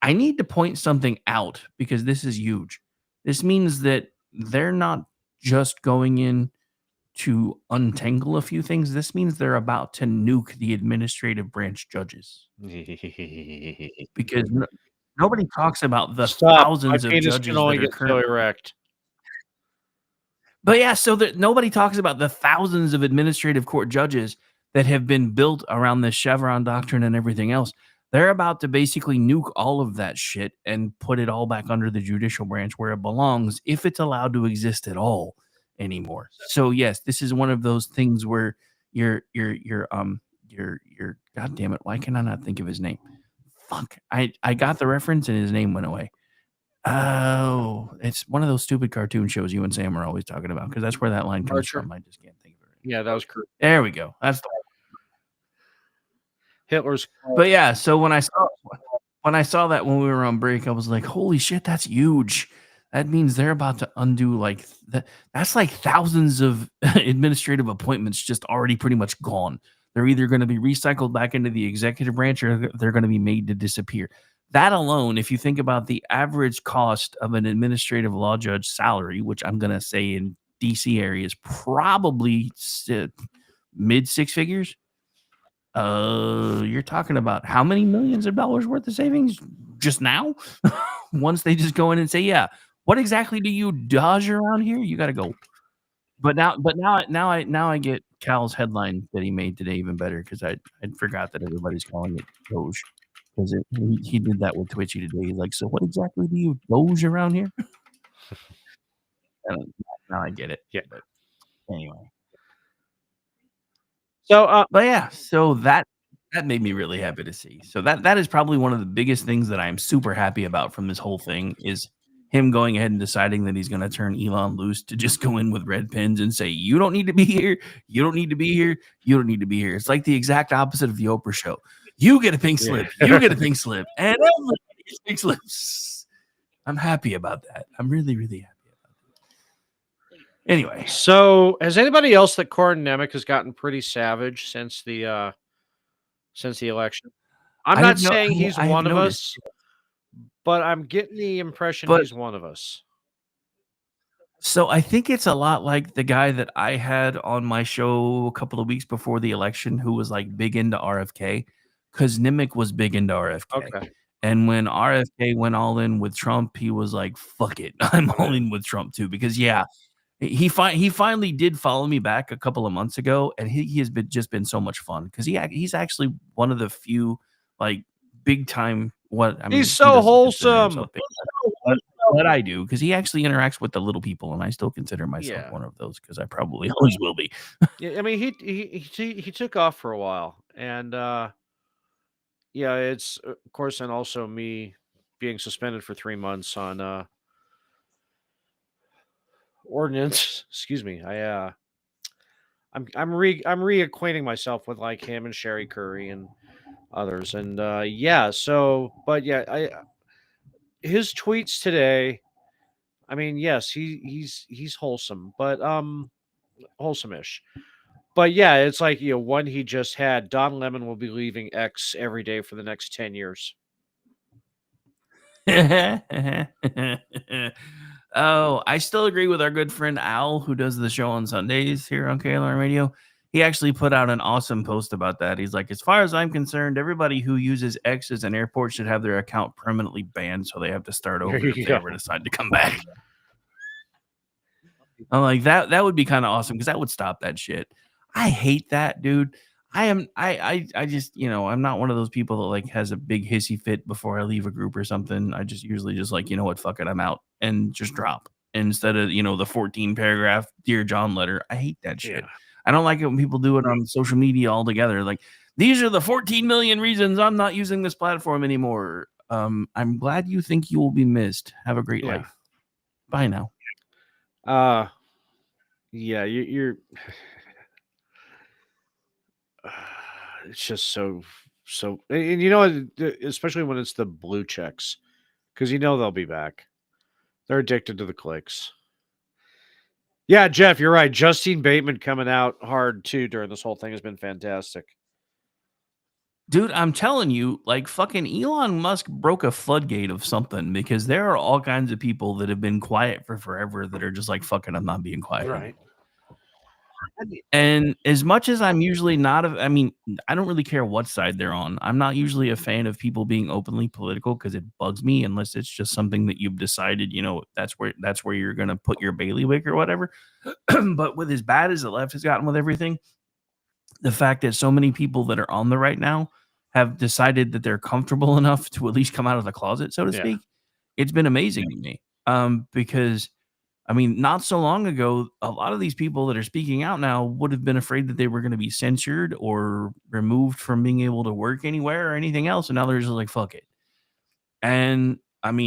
I need to point something out because this is huge. This means that they're not just going in to untangle a few things. This means they're about to nuke the administrative branch judges because nobody talks about the Stop. My thousands of penis can judges only that are get so currently. erect. But yeah, so that nobody talks about the thousands of administrative court judges that have been built around the Chevron doctrine and everything else. They're about to basically nuke all of that shit and put it all back under the judicial branch where it belongs, if it's allowed to exist at all anymore. So yes, this is one of those things where you're God damn it, why can I not think of his name? Fuck. I got the reference and his name went away. Oh, it's one of those stupid cartoon shows you and Sam are always talking about because that's where that line comes Archer. from. I just can't think of it. Yeah, that was correct. There we go. That's the one. Hitler's. But yeah, so when I saw that when we were on break, I was like, "Holy shit, that's huge!" That means they're about to undo like that's like thousands of administrative appointments just already pretty much gone. They're either going to be recycled back into the executive branch or they're going to be made to disappear. That alone, if you think about the average cost of an administrative law judge salary, which I'm going to say in DC area is probably mid six figures. You're talking about how many millions of dollars worth of savings just now? Once they just go in and say, yeah, what exactly do you dodge around here? You got to go. But now I get Cal's headline that he made today even better because I forgot that everybody's calling it Doge because he did that with Twitchy today. He's like, so what exactly do you Doge around here? Now I get it. Yeah. But anyway. So, but yeah, so that made me really happy to see. So that is probably one of the biggest things that I'm super happy about from this whole thing is him going ahead and deciding that he's going to turn Elon loose to just go in with red pens and say, you don't need to be here. You don't need to be here. You don't need to be here. It's like the exact opposite of the Oprah show. You get a pink slip. You get a pink slip. And everybody gets pink slips. I'm happy about that. I'm really, really happy. Anyway, so has anybody else that Corin Nemec has gotten pretty savage since the election? I'm not saying he's one of us, but I'm getting the impression he's one of us. So I think it's a lot like the guy that I had on my show a couple of weeks before the election who was like big into RFK because Nemec was big into RFK. Okay. And when RFK went all in with Trump, he was like, fuck it. I'm all in with Trump too. Because yeah, he finally did follow me back a couple of months ago, and he has been so much fun because he's actually one of the few like big time. He's so wholesome. What I do because he actually interacts with the little people, and I still consider myself one of those because I probably always will be. Yeah, I mean he took off for a while, and yeah, it's of course, and also me being suspended for 3 months on ordinance. Excuse me. I'm reacquainting myself with like him and Sherry Curry and others, and yeah. So, but yeah, his tweets today. I mean, yes, he's wholesome, but wholesome-ish. But yeah, it's like one he just had. Don Lemon will be leaving X every day for the next 10 years. Oh, I still agree with our good friend Al, who does the show on Sundays here on KLR Radio. He actually put out an awesome post about that. He's like, as far as I'm concerned, everybody who uses X as an airport should have their account permanently banned so they have to start over There if you they go. ever decide to come back. I'm like, that would be kind of awesome because that would stop that shit. I hate that, dude. I just, I'm not one of those people that like has a big hissy fit before I leave a group or something. I just usually just like, you know what, fuck it, I'm out and just drop instead of, the 14 paragraph Dear John letter. I hate that shit. Yeah. I don't like it when people do it on social media altogether. Like, these are the 14 million reasons I'm not using this platform anymore. I'm glad you think you will be missed. Have a great Yeah. life. Bye now. Yeah, you're it's just so, and especially when it's the blue checks, because they'll be back. They're addicted to the clicks. Yeah, Jeff, you're right. Justine Bateman coming out hard too during this whole thing has been fantastic. Dude, I'm telling you, like fucking Elon Musk broke a floodgate of something because there are all kinds of people that have been quiet for forever that are just like, fucking, I'm not being quiet. Right. And as much as I'm usually not, I don't really care what side they're on. I'm not usually a fan of people being openly political because it bugs me unless it's just something that you've decided, that's where you're going to put your bailiwick or whatever. But with as bad as the left has gotten with everything, the fact that so many people that are on the right now have decided that they're comfortable enough to at least come out of the closet, so to Yeah. speak, it's been amazing to me. Because not so long ago, a lot of these people that are speaking out now would have been afraid that they were going to be censored or removed from being able to work anywhere or anything else. And now they're just like, fuck it. And I've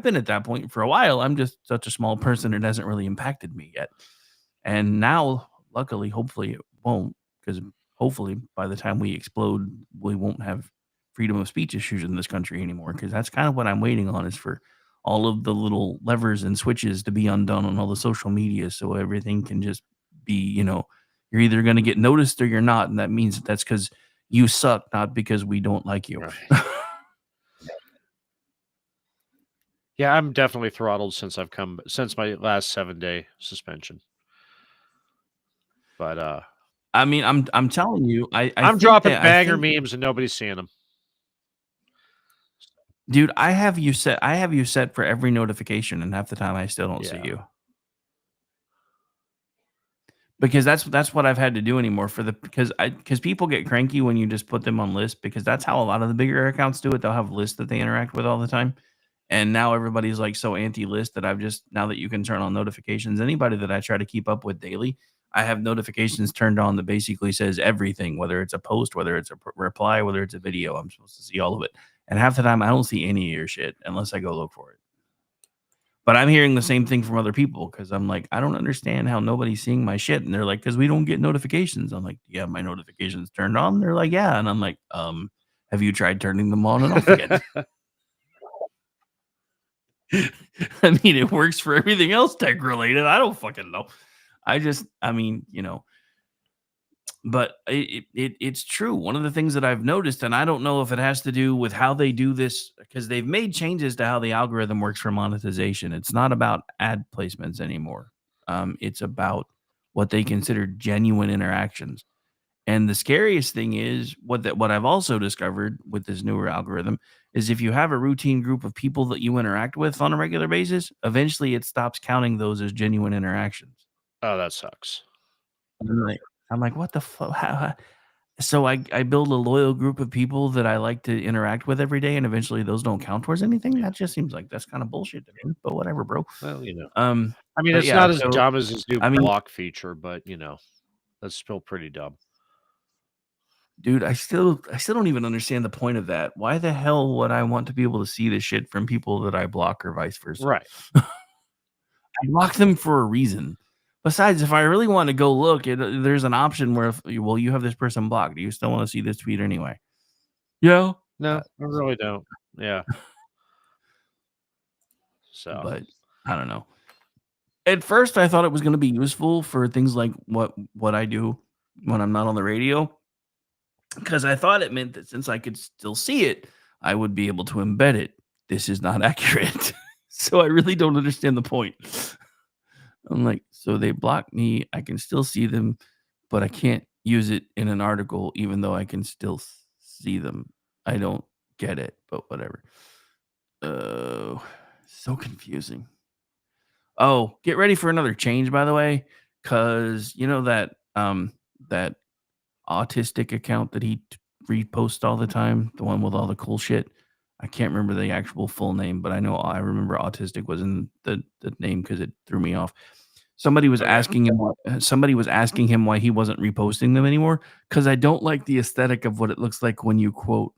been at that point for a while. I'm just such a small person. It hasn't really impacted me yet. And now, luckily, hopefully it won't, because hopefully by the time we explode, we won't have freedom of speech issues in this country anymore. Because that's kind of what I'm waiting on, is for all of the little levers and switches to be undone on all the social media, so everything can just be, you're either going to get noticed or you're not. And that means that's because you suck, not because we don't like you. Right. Yeah, I'm definitely throttled since my last 7-day suspension. But I'm telling you, I'm think dropping that- banger memes and nobody's seeing them. Dude, I have you set for every notification, and half the time I still don't see you. Because that's what I've had to do anymore because people get cranky when you just put them on lists, because that's how a lot of the bigger accounts do it. They'll have lists that they interact with all the time. And now everybody's like so anti-list that now that you can turn on notifications, anybody that I try to keep up with daily, I have notifications turned on that basically says everything, whether it's a post, whether it's a reply, whether it's a video. I'm supposed to see all of it. And half the time I don't see any of your shit unless I go look for it. But I'm hearing the same thing from other people, because I'm like, I don't understand how nobody's seeing my shit. And they're like, because we don't get notifications. I'm like, yeah, my notifications turned on. They're like, yeah. And I'm like, have you tried turning them on and off again? It works for everything else tech related. I don't fucking know. But it's true. One of the things that I've noticed, and I don't know if it has to do with how they do this, because they've made changes to how the algorithm works for monetization. It's not about ad placements anymore. It's about what they consider genuine interactions. And the scariest thing is what I've also discovered with this newer algorithm is, if you have a routine group of people that you interact with on a regular basis, eventually it stops counting those as genuine interactions. Oh, that sucks. I'm like, what the fuck? So I build a loyal group of people that I like to interact with every day, and eventually those don't count towards anything. That just seems like that's kind of bullshit to me. But whatever, bro. Well, but it's yeah, not as so, dumb as his new block feature, but that's still pretty dumb. Dude, I still don't even understand the point of that. Why the hell would I want to be able to see the shit from people that I block, or vice versa? Right. I block them for a reason. Besides, if I really want to go look, there's an option where, you have this person blocked. Do you still want to see this tweet anyway? Yeah. No, I really don't. Yeah. So, but I don't know. At first, I thought it was going to be useful for things like what I do when I'm not on the radio, because I thought it meant that since I could still see it, I would be able to embed it. This is not accurate. So I really don't understand the point. I'm like, so they block me. I can still see them, but I can't use it in an article, even though I can still see them. I don't get it, but whatever. Oh, so confusing. Oh, get ready for another change, by the way, because you know that autistic account that he reposts all the time, the one with all the cool shit. I can't remember the actual full name, but I remember autistic was in the name because it threw me off. Somebody was asking him why he wasn't reposting them anymore because I don't like the aesthetic of what it looks like when you quote.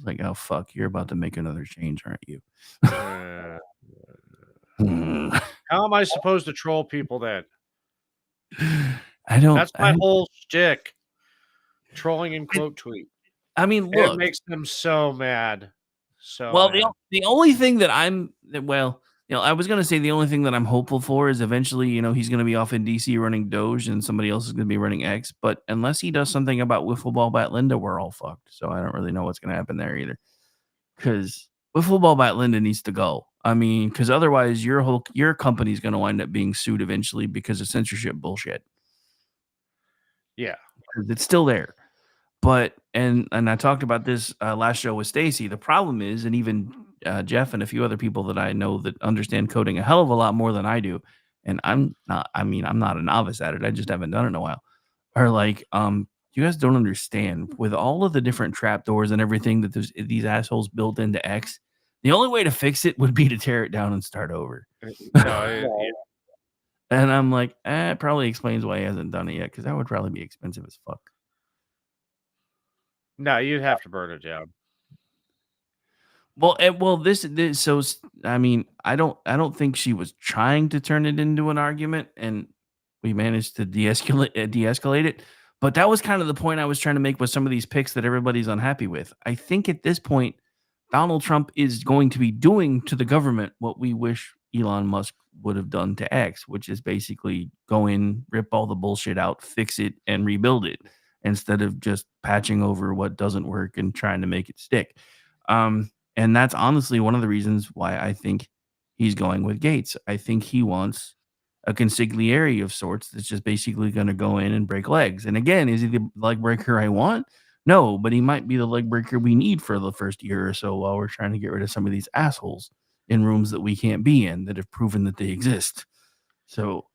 Like, oh fuck, you're about to make another change, aren't you? How am I supposed to troll people then? I don't. That's my whole shtick. Trolling and quote tweet. I mean, It look. makes them so mad. So Well, mad. the only thing that I was gonna say the only thing that I'm hopeful for is eventually, he's gonna be off in DC running Doge and somebody else is gonna be running X. But unless he does something about Wiffle Ball Bat Linda, we're all fucked. So I don't really know what's gonna happen there either. Because Wiffle Ball Bat Linda needs to go. I mean, because otherwise your company's gonna wind up being sued eventually because of censorship bullshit. Yeah. It's still there. But and I talked about this last show with Stacy. The problem is, and even Jeff and a few other people that I know that understand coding a hell of a lot more than I do, and I'm not. I mean, I'm not a novice at it. I just haven't done it in a while. Are like, you guys don't understand with all of the different trapdoors and everything that these assholes built into X. The only way to fix it would be to tear it down and start over. And I'm like, it probably explains why he hasn't done it yet because that would probably be expensive as fuck. No, you'd have to burn it down. Well, so I mean, I don't think she was trying to turn it into an argument, and we managed to de-escalate it. But that was kind of the point I was trying to make with some of these picks that everybody's unhappy with. I think at this point, Donald Trump is going to be doing to the government what we wish Elon Musk would have done to X, which is basically go in, rip all the bullshit out, fix it, and rebuild it instead of just patching over what doesn't work and trying to make it stick. And that's honestly one of the reasons why I think he's going with Gates. I think he wants a consigliere of sorts that's just basically going to go in and break legs. And again, is he the leg breaker I want? No, but he might be the leg breaker we need for the first year or so while we're trying to get rid of some of these assholes in rooms that we can't be in that have proven that they exist. So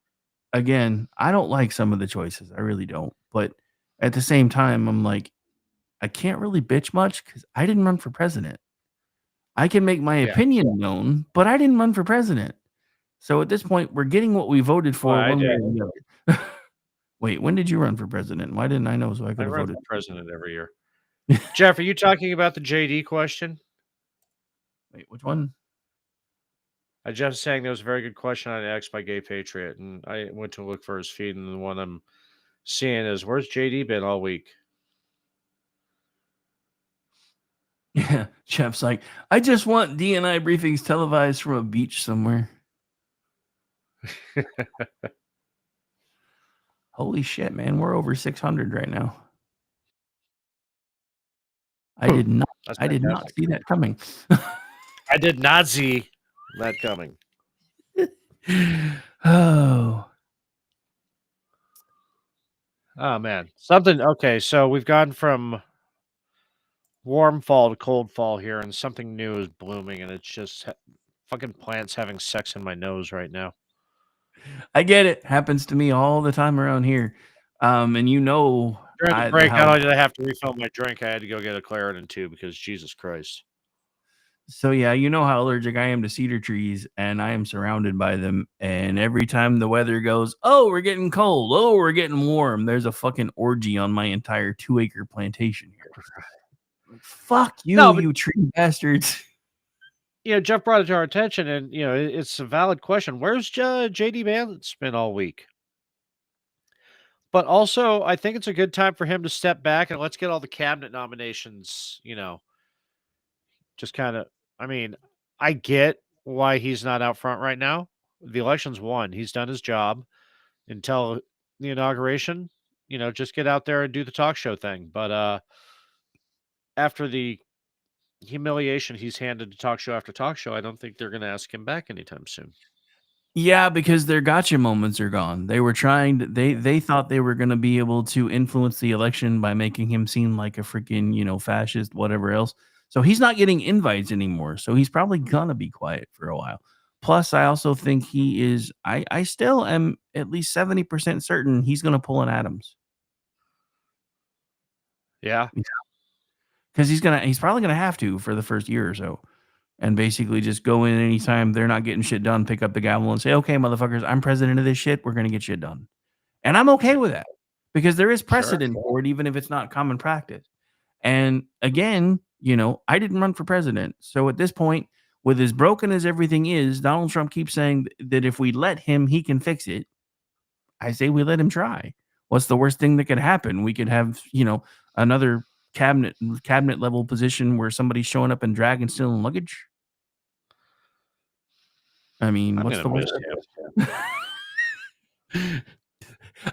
again, I don't like some of the choices. I really don't. But at the same time, I'm like, I can't really bitch much because I didn't run for president. I can make my opinion known, but I didn't run for president. So at this point, we're getting what we voted for Well, I one way did. or the other. Wait, when did you run for president? Why didn't I know so I I could have run voted? for president every year. Jeff, are you talking about the JD question? Wait, which one? Jeff's saying there was a very good question on X by Gay Patriot, and I went to look for his feed, and the one I'm seeing is, where's JD been all week? Yeah, Jeff's like, I just want DNI briefings televised from a beach somewhere. Holy shit, man. We're over 600 right now. I did not see that coming. I did not see that coming. Oh. Oh, man. Okay, so we've gone from warm fall to cold fall here, and something new is blooming, and it's just fucking plants having sex in my nose right now. I get it. Happens to me all the time around here. And during the break, not only did I have to refill my drink, I had to go get a Claritin too because Jesus Christ. So yeah, you know how allergic I am to cedar trees, and I am surrounded by them. And every time the weather goes, oh, we're getting cold, oh, we're getting warm, there's a fucking orgy on my entire 2-acre plantation here. Fuck you, you tree bastards. Jeff brought it to our attention, and it's a valid question. Where's JD Vance been all week? But also, I think it's a good time for him to step back and let's get all the cabinet nominations, just kind of, I mean, I get why he's not out front right now. The election's won. He's done his job until the inauguration. Just get out there and do the talk show thing. But after the humiliation he's handed to talk show after talk show, I don't think they're going to ask him back anytime soon. Yeah, because their gotcha moments are gone. They were trying to they thought they were gonna be able to influence the election by making him seem like a freaking, fascist, whatever else. So he's not getting invites anymore. So he's probably gonna be quiet for a while. Plus, I also think he is I still am at least 70% certain he's gonna pull an Adams. Yeah. Because he's probably gonna have to for the first year or so. And basically just go in anytime they're not getting shit done, pick up the gavel and say, "Okay, motherfuckers, I'm president of this shit. We're gonna get shit done." And I'm okay with that because there is precedent for it, even if it's not common practice. And again, I didn't run for president. So at this point, with as broken as everything is, Donald Trump keeps saying that if we let him, he can fix it. I say we let him try. What's the worst thing that could happen? We could have, another cabinet level position where somebody's showing up in drag and stealing luggage. I mean, I'm what's gonna the miss worst?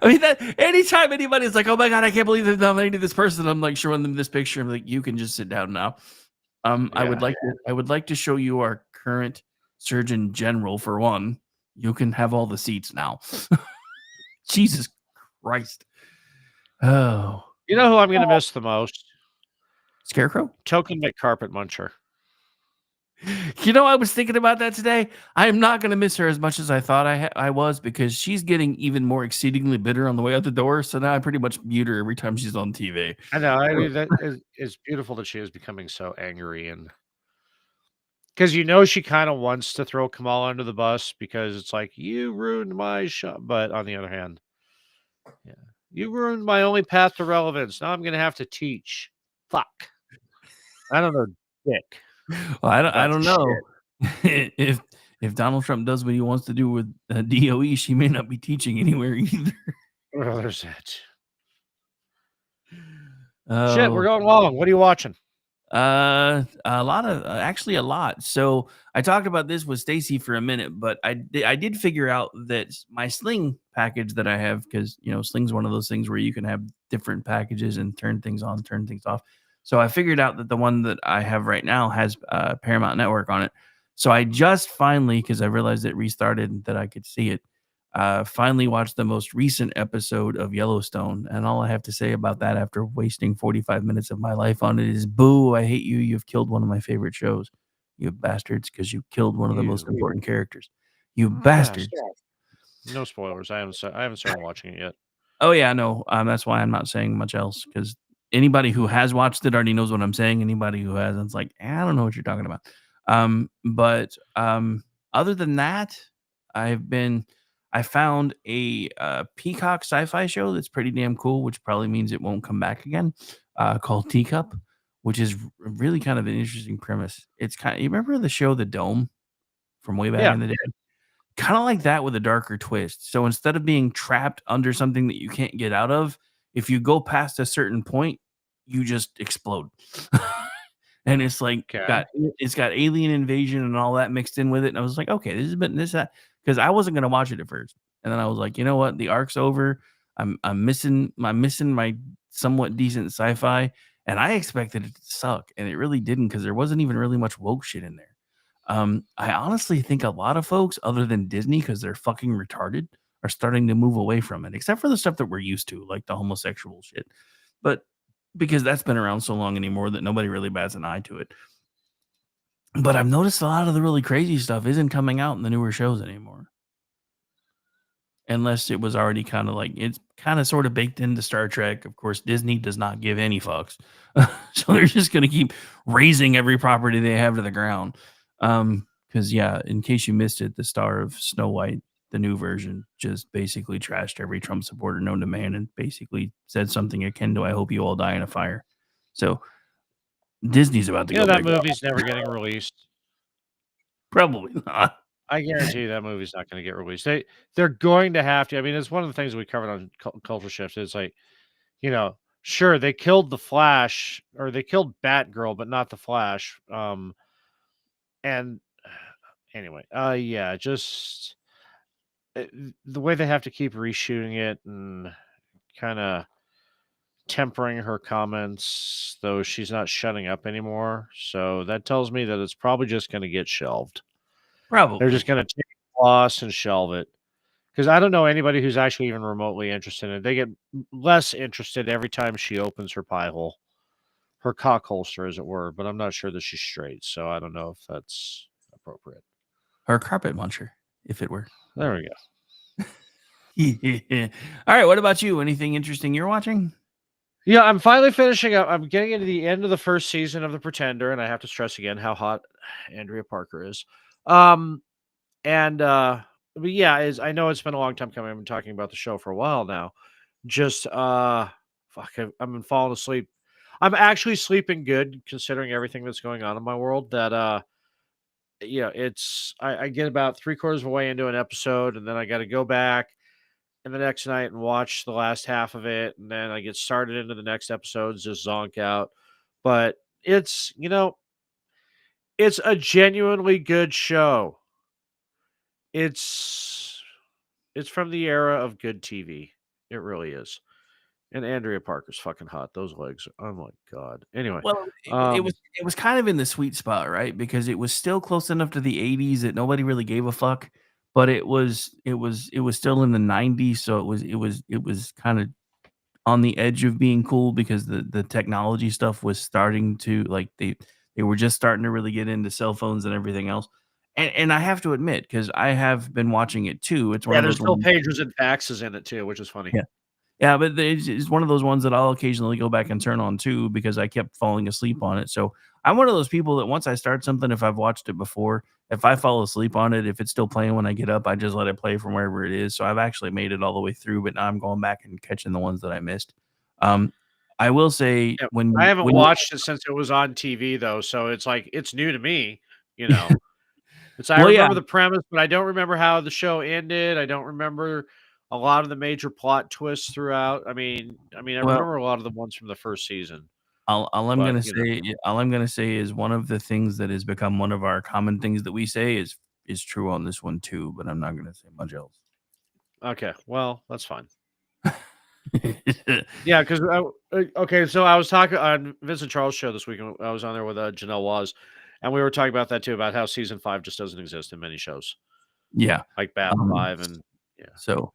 I mean, that anytime anybody's like, "Oh my god, I can't believe they nominated this person," I'm like showing them this picture. I'm like, "You can just sit down now." I would Yeah. like to show you our current Surgeon General for one. You can have all the seats now. Jesus Christ. Oh, You know who I'm going to miss the most? Scarecrow? Token McCarpet Muncher. I was thinking about that today. I am not going to miss her as much as I thought I was because she's getting even more exceedingly bitter on the way out the door. So now I pretty much mute her every time she's on TV. I know. I mean, that is beautiful that she is becoming so angry, and because she kind of wants to throw Kamala under the bus because it's like, you ruined my show. But on the other hand, yeah, you ruined my only path to relevance. Now I'm going to have to teach. Fuck. I don't know, dick. Well, I About don't know if Donald Trump does what he wants to do with DOE, she may not be teaching anywhere either. Well, there's that. Shit, we're Oh, going long. What are you watching? a lot of actually a lot. So I talked about this with Stacy for a minute, but I did figure out that my Sling package that I have, because Sling's one of those things where you can have different packages and turn things on, turn things off. So I figured out that the one that I have right now has Paramount Network on it. So I just finally, because I realized it restarted and that I could see it, finally watched the most recent episode of Yellowstone. And all I have to say about that after wasting 45 minutes of my life on it is, boo, I hate you. You've killed one of my favorite shows, you bastards, because you killed one of the most important characters. You bastards. No spoilers. I haven't started watching it yet. Oh yeah, no. That's why I'm not saying much else, because anybody who has watched it already knows what I'm saying. Anybody who hasn't, it's like, I don't know what you're talking about. But other than that, I found a Peacock sci-fi show that's pretty damn cool, which probably means it won't come back again. Called Teacup, which is really kind of an interesting premise. It's you remember the show The Dome from way back in the day? Kind of like that with a darker twist. So instead of being trapped under something that you can't get out of, if you go past a certain point, you just explode. And it's like it's got alien invasion and all that mixed in with it. And I was like, okay, this has been that, because I wasn't gonna watch it at first. And then I was like, you know what? The arc's over. I'm missing my somewhat decent sci-fi. And I expected it to suck. And it really didn't, because there wasn't even really much woke shit in there. I honestly think a lot of folks, other than Disney, because they're fucking retarded, are starting to move away from it, except for the stuff that we're used to, like the homosexual shit. But because that's been around so long anymore that nobody really bats an eye to it. But I've noticed a lot of the really crazy stuff isn't coming out in the newer shows anymore. Unless it was already kind of like, it's kind of sort of baked into Star Trek. Of course, Disney does not give any fucks. So they're just going to keep raising every property they have to the ground. Because, yeah, in case you missed it, the star of Snow White, the new version, just basically trashed every Trump supporter known to man and basically said something akin to, "I hope you all die in a fire." So Disney's about to go that back. movie's never getting released. Probably not. I guarantee you that movie's not going to get released. They're going to have to. I mean, it's one of the things we covered on Culture Shift. It's like, sure, they killed the Flash, or they killed Batgirl, but not the Flash. And anyway, yeah, just the way they have to keep reshooting it and kind of tempering her comments, though she's not shutting up anymore. So that tells me that it's probably just going to get shelved. They're just Probably. going to take the loss and shelve it. Because I don't know anybody who's actually even remotely interested in it. They get less interested every time she opens her pie hole, her cock holster, as it were. But I'm not sure that she's straight, so I don't know if that's appropriate. Her carpet muncher, if it were. There we go. Yeah. All right. What about you? Anything interesting you're watching? Yeah, I'm finally finishing up. I'm getting into the end of the first season of The Pretender, and I have to stress again how hot Andrea Parker is. But yeah, I know it's been a long time coming. I've been talking about the show for a while now. Just fuck, I've been falling asleep. I'm actually sleeping good considering everything that's going on in my world. That it's I get about 3/4 of the way into an episode, and then I got to go back and the next night and watch the last half of it, and then I get started into the next episodes, just zonk out. But it's it's a genuinely good show. It's from the era of good TV. It really is. And Andrea Parker's fucking hot. Those legs. Oh my god. Anyway, Well, it was kind of in the sweet spot, right? Because it was still close enough to the 80s that nobody really gave a fuck, but it was still in the 90s, so it was kind of on the edge of being cool because the technology stuff was starting to like they were just starting to really get into cell phones and everything else. And I have to admit, because I have been watching it too. It's one yeah, of there's those still ones. pages and faxes in it too, which is funny. Yeah. Yeah, but it's one of those ones that I'll occasionally go back and turn on too because I kept falling asleep on it. So I'm one of those people that once I start something, if I've watched it before, if I fall asleep on it, if it's still playing when I get up, I just let it play from wherever it is. So I've actually made it all the way through, but now I'm going back and catching the ones that I missed. Um, I will say Yeah, when I haven't when watched it since it was on TV though, so it's like it's new to me. It's I well, yeah, remember the premise, but I don't remember how the show ended. I don't remember a lot of the major plot twists throughout. I well, remember a lot of the ones from the first season, all I'm but gonna say, all I'm gonna say is one of the things that has become one of our common things that we say is true on this one too. But I'm not gonna say much else. okay, well, that's fine. Yeah, because okay, so I was talking on Vincent Charles' show this week, and I was on there with Janelle Waz, and we were talking about that too, about how season 5 just doesn't exist in many shows, Yeah. like Bat Um, 5, and yeah. so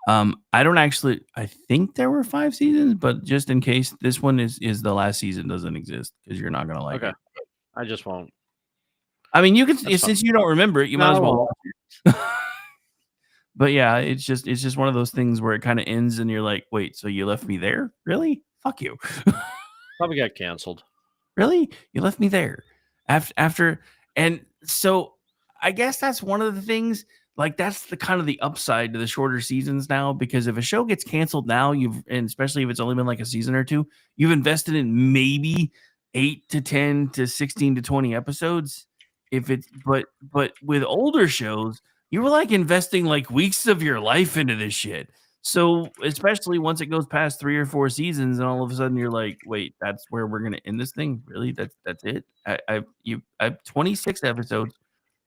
I don't actually. I think there were 5 seasons, but just in case, this one is the last season doesn't exist because you're not gonna like Okay, it. I just won't. I mean, you can That's fine. since you don't remember it, you No, might I as well won't. watch it. But yeah, it's just one of those things where it kind of ends, and you're like, wait, so you left me there? Really? Fuck you. Probably got canceled. Really? You left me there after, and so I guess that's one of the things. Like that's the kind of the upside to the shorter seasons now, because if a show gets canceled now, and especially if it's only been like a season or two, you've invested in maybe 8 to 10 to 16 to 20 episodes. If it's but with older shows, you were like investing like weeks of your life into this shit. So, especially once it goes past 3 or 4 seasons and all of a sudden you're like, "Wait, that's where we're gonna end this thing? Really? That's it? I've 26 episodes,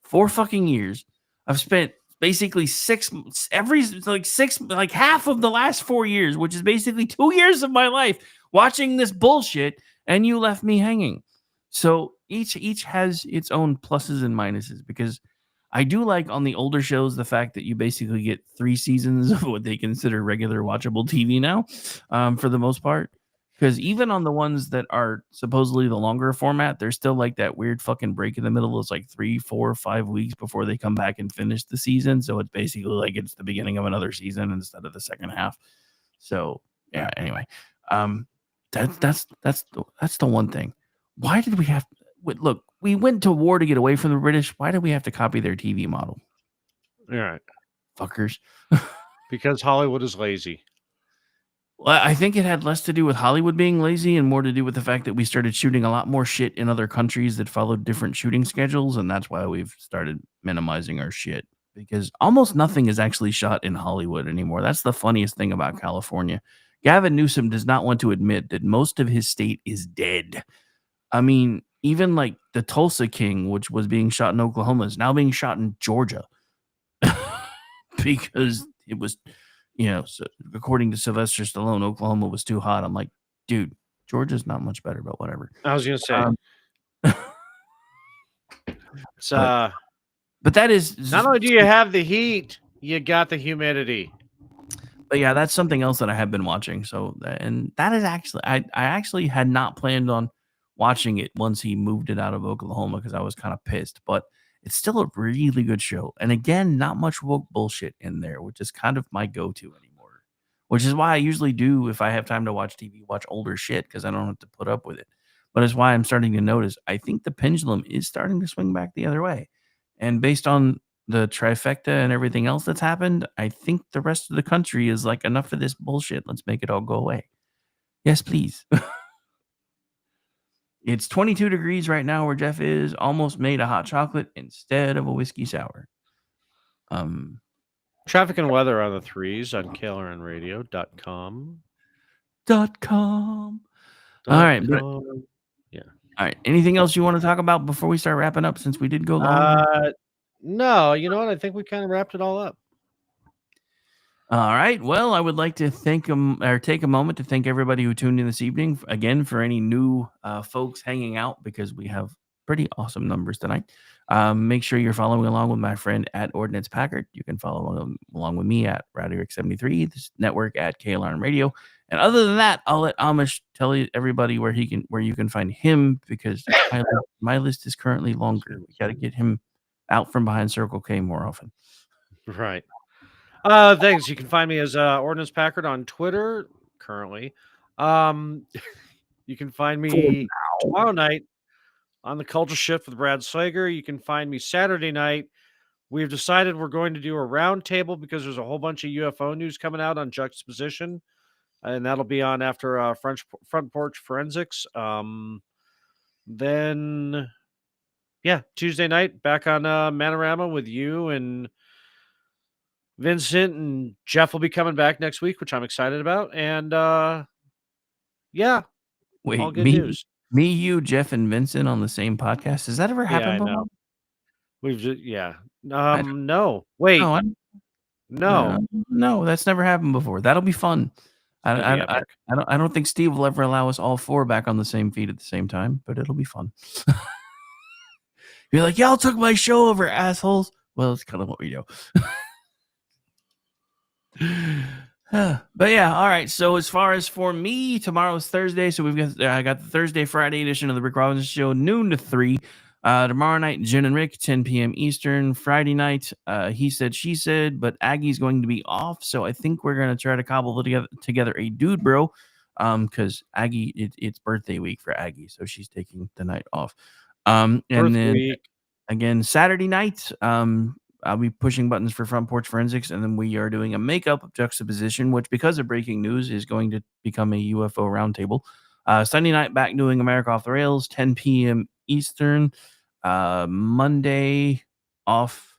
4 fucking years. I've spent basically 6 every like 6 like half of the last 4 years, which is basically 2 years of my life watching this bullshit, and you left me hanging." So, each has its own pluses and minuses because I do like on the older shows the fact that you basically get 3 seasons of what they consider regular watchable TV now, for the most part. Because even on the ones that are supposedly the longer format, there's still like that weird fucking break in the middle. It's like 3, 4, 5 weeks before they come back and finish the season. So it's basically like it's the beginning of another season instead of the second half. So yeah. Anyway, that's the one thing. Why did we have? Look, we went to war to get away from the British. Why did we have to copy their TV model? All right. Fuckers. Because Hollywood is lazy. Well, I think it had less to do with Hollywood being lazy and more to do with the fact that we started shooting a lot more shit in other countries that followed different shooting schedules. And that's why we've started minimizing our shit, because almost nothing is actually shot in Hollywood anymore. That's the funniest thing about California. Gavin Newsom does not want to admit that most of his state is dead. I mean, even like the Tulsa King, which was being shot in Oklahoma, is now being shot in Georgia because it was, so according to Sylvester Stallone, Oklahoma was too hot. I'm like, dude, Georgia's not much better, but whatever. I was gonna say. It's but that is not only do you have the heat, you got the humidity. But yeah, that's something else that I have been watching. So, and that is actually, I actually had not planned on watching it once he moved it out of Oklahoma because I was kind of pissed. But it's still a really good show. And again, not much woke bullshit in there, which is kind of my go-to anymore. Which is why I usually do, if I have time to watch TV, watch older shit because I don't have to put up with it. But it's why I'm starting to notice, I think the pendulum is starting to swing back the other way. And based on the trifecta and everything else that's happened, I think the rest of the country is like, enough of this bullshit. Let's make it all go away. Yes, please. It's 22 degrees right now where Jeff is. Almost made a hot chocolate instead of a whiskey sour. Traffic and weather on the 3s on KLRNradio.com. .com. All right. Yeah. All right. Anything else you want to talk about before we start wrapping up, since we did go long? No, you know what? I think we kind of wrapped it all up. All right. Well, I would like to take a moment to thank everybody who tuned in this evening. Again, for any new folks hanging out, because we have pretty awesome numbers tonight. Make sure you're following along with my friend at Ordnance Packard. You can follow along with me at RadioX73, this network at KLRN Radio. And other than that, I'll let Amish tell everybody where you can find him, because my list is currently longer. We got to get him out from behind Circle K more often. Right. Thanks. You can find me as Ordnance Packard on Twitter currently. You can find me tomorrow night on the Culture Shift with Brad Slager. You can find me Saturday night. We've decided we're going to do a round table because there's a whole bunch of UFO news coming out on Juxtaposition, and that'll be on after Front Porch Forensics. Then, yeah, Tuesday night back on Manorama with you and Vincent, and Jeff will be coming back next week, which I'm excited about. And yeah, wait, all good news. Me, you, Jeff, and Vincent on the same podcast. Has that ever happened before? Know. We've just, no. Wait. No, that's never happened before. That'll be fun. I don't think Steve will ever allow us all four back on the same feed at the same time, but it'll be fun. You're like, y'all took my show over, assholes. Well, it's kind of what we do. But yeah, all right. So as far as for me, tomorrow is Thursday, so I got the Thursday Friday edition of the Rick Robinson Show, noon to 3. Tomorrow night, Jen and Rick, 10 p.m. Eastern. Friday night, he said, she said, but Aggie's going to be off, so I think we're going to try to cobble together a dude bro, because Aggie, it's birthday week for Aggie, so she's taking the night off. And then again, Saturday night, I'll be pushing buttons for Front Porch Forensics, and then we are doing a makeup juxtaposition, which, because of breaking news, is going to become a UFO roundtable. Sunday night, back doing America Off the Rails, 10 p.m. Eastern. Monday off.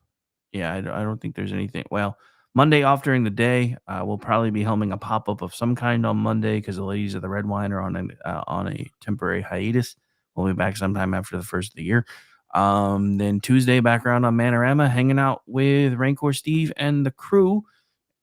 Yeah, I don't think there's anything. Well, Monday off during the day. We'll probably be helming a pop-up of some kind on Monday because the ladies of the Red Wine are on a temporary hiatus. We'll be back sometime after the first of the year. Then Tuesday, back around on Manorama, hanging out with Rancor Steve and the crew.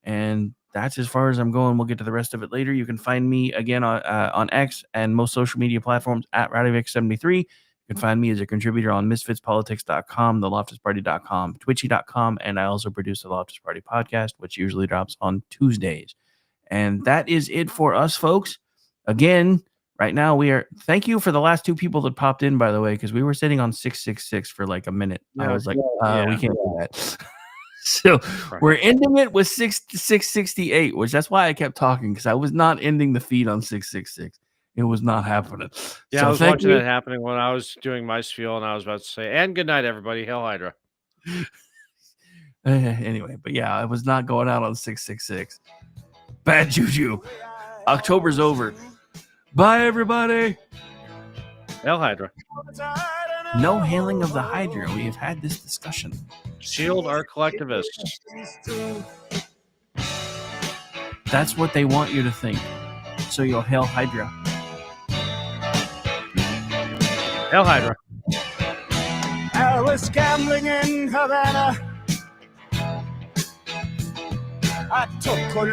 And that's as far as I'm going. We'll get to the rest of it later. You can find me again on X and most social media platforms at RadioX73. You can find me as a contributor on misfitspolitics.com, theloftusparty.com, twitchy.com, and I also produce the Loftus Party podcast, which usually drops on Tuesdays. And that is it for us, folks. Again, right now thank you for the last two people that popped in, by the way, because we were sitting on 666 for like a minute. I was like, we can't do that. So we're ending it with 668, which that's why I kept talking, because I was not ending the feed on 666. It was not happening. Yeah, so I was watching it happening when I was doing my spiel, and I was about to say, and good night, everybody. Hail Hydra. Anyway, but yeah, I was not going out on 666. Bad juju. October's over. Bye, everybody. Hail Hydra. No hailing of the Hydra. We have had this discussion. Shield our collectivists. That's what they want you to think. So you'll hail Hydra. Hail Hydra. I was gambling in Havana. I took a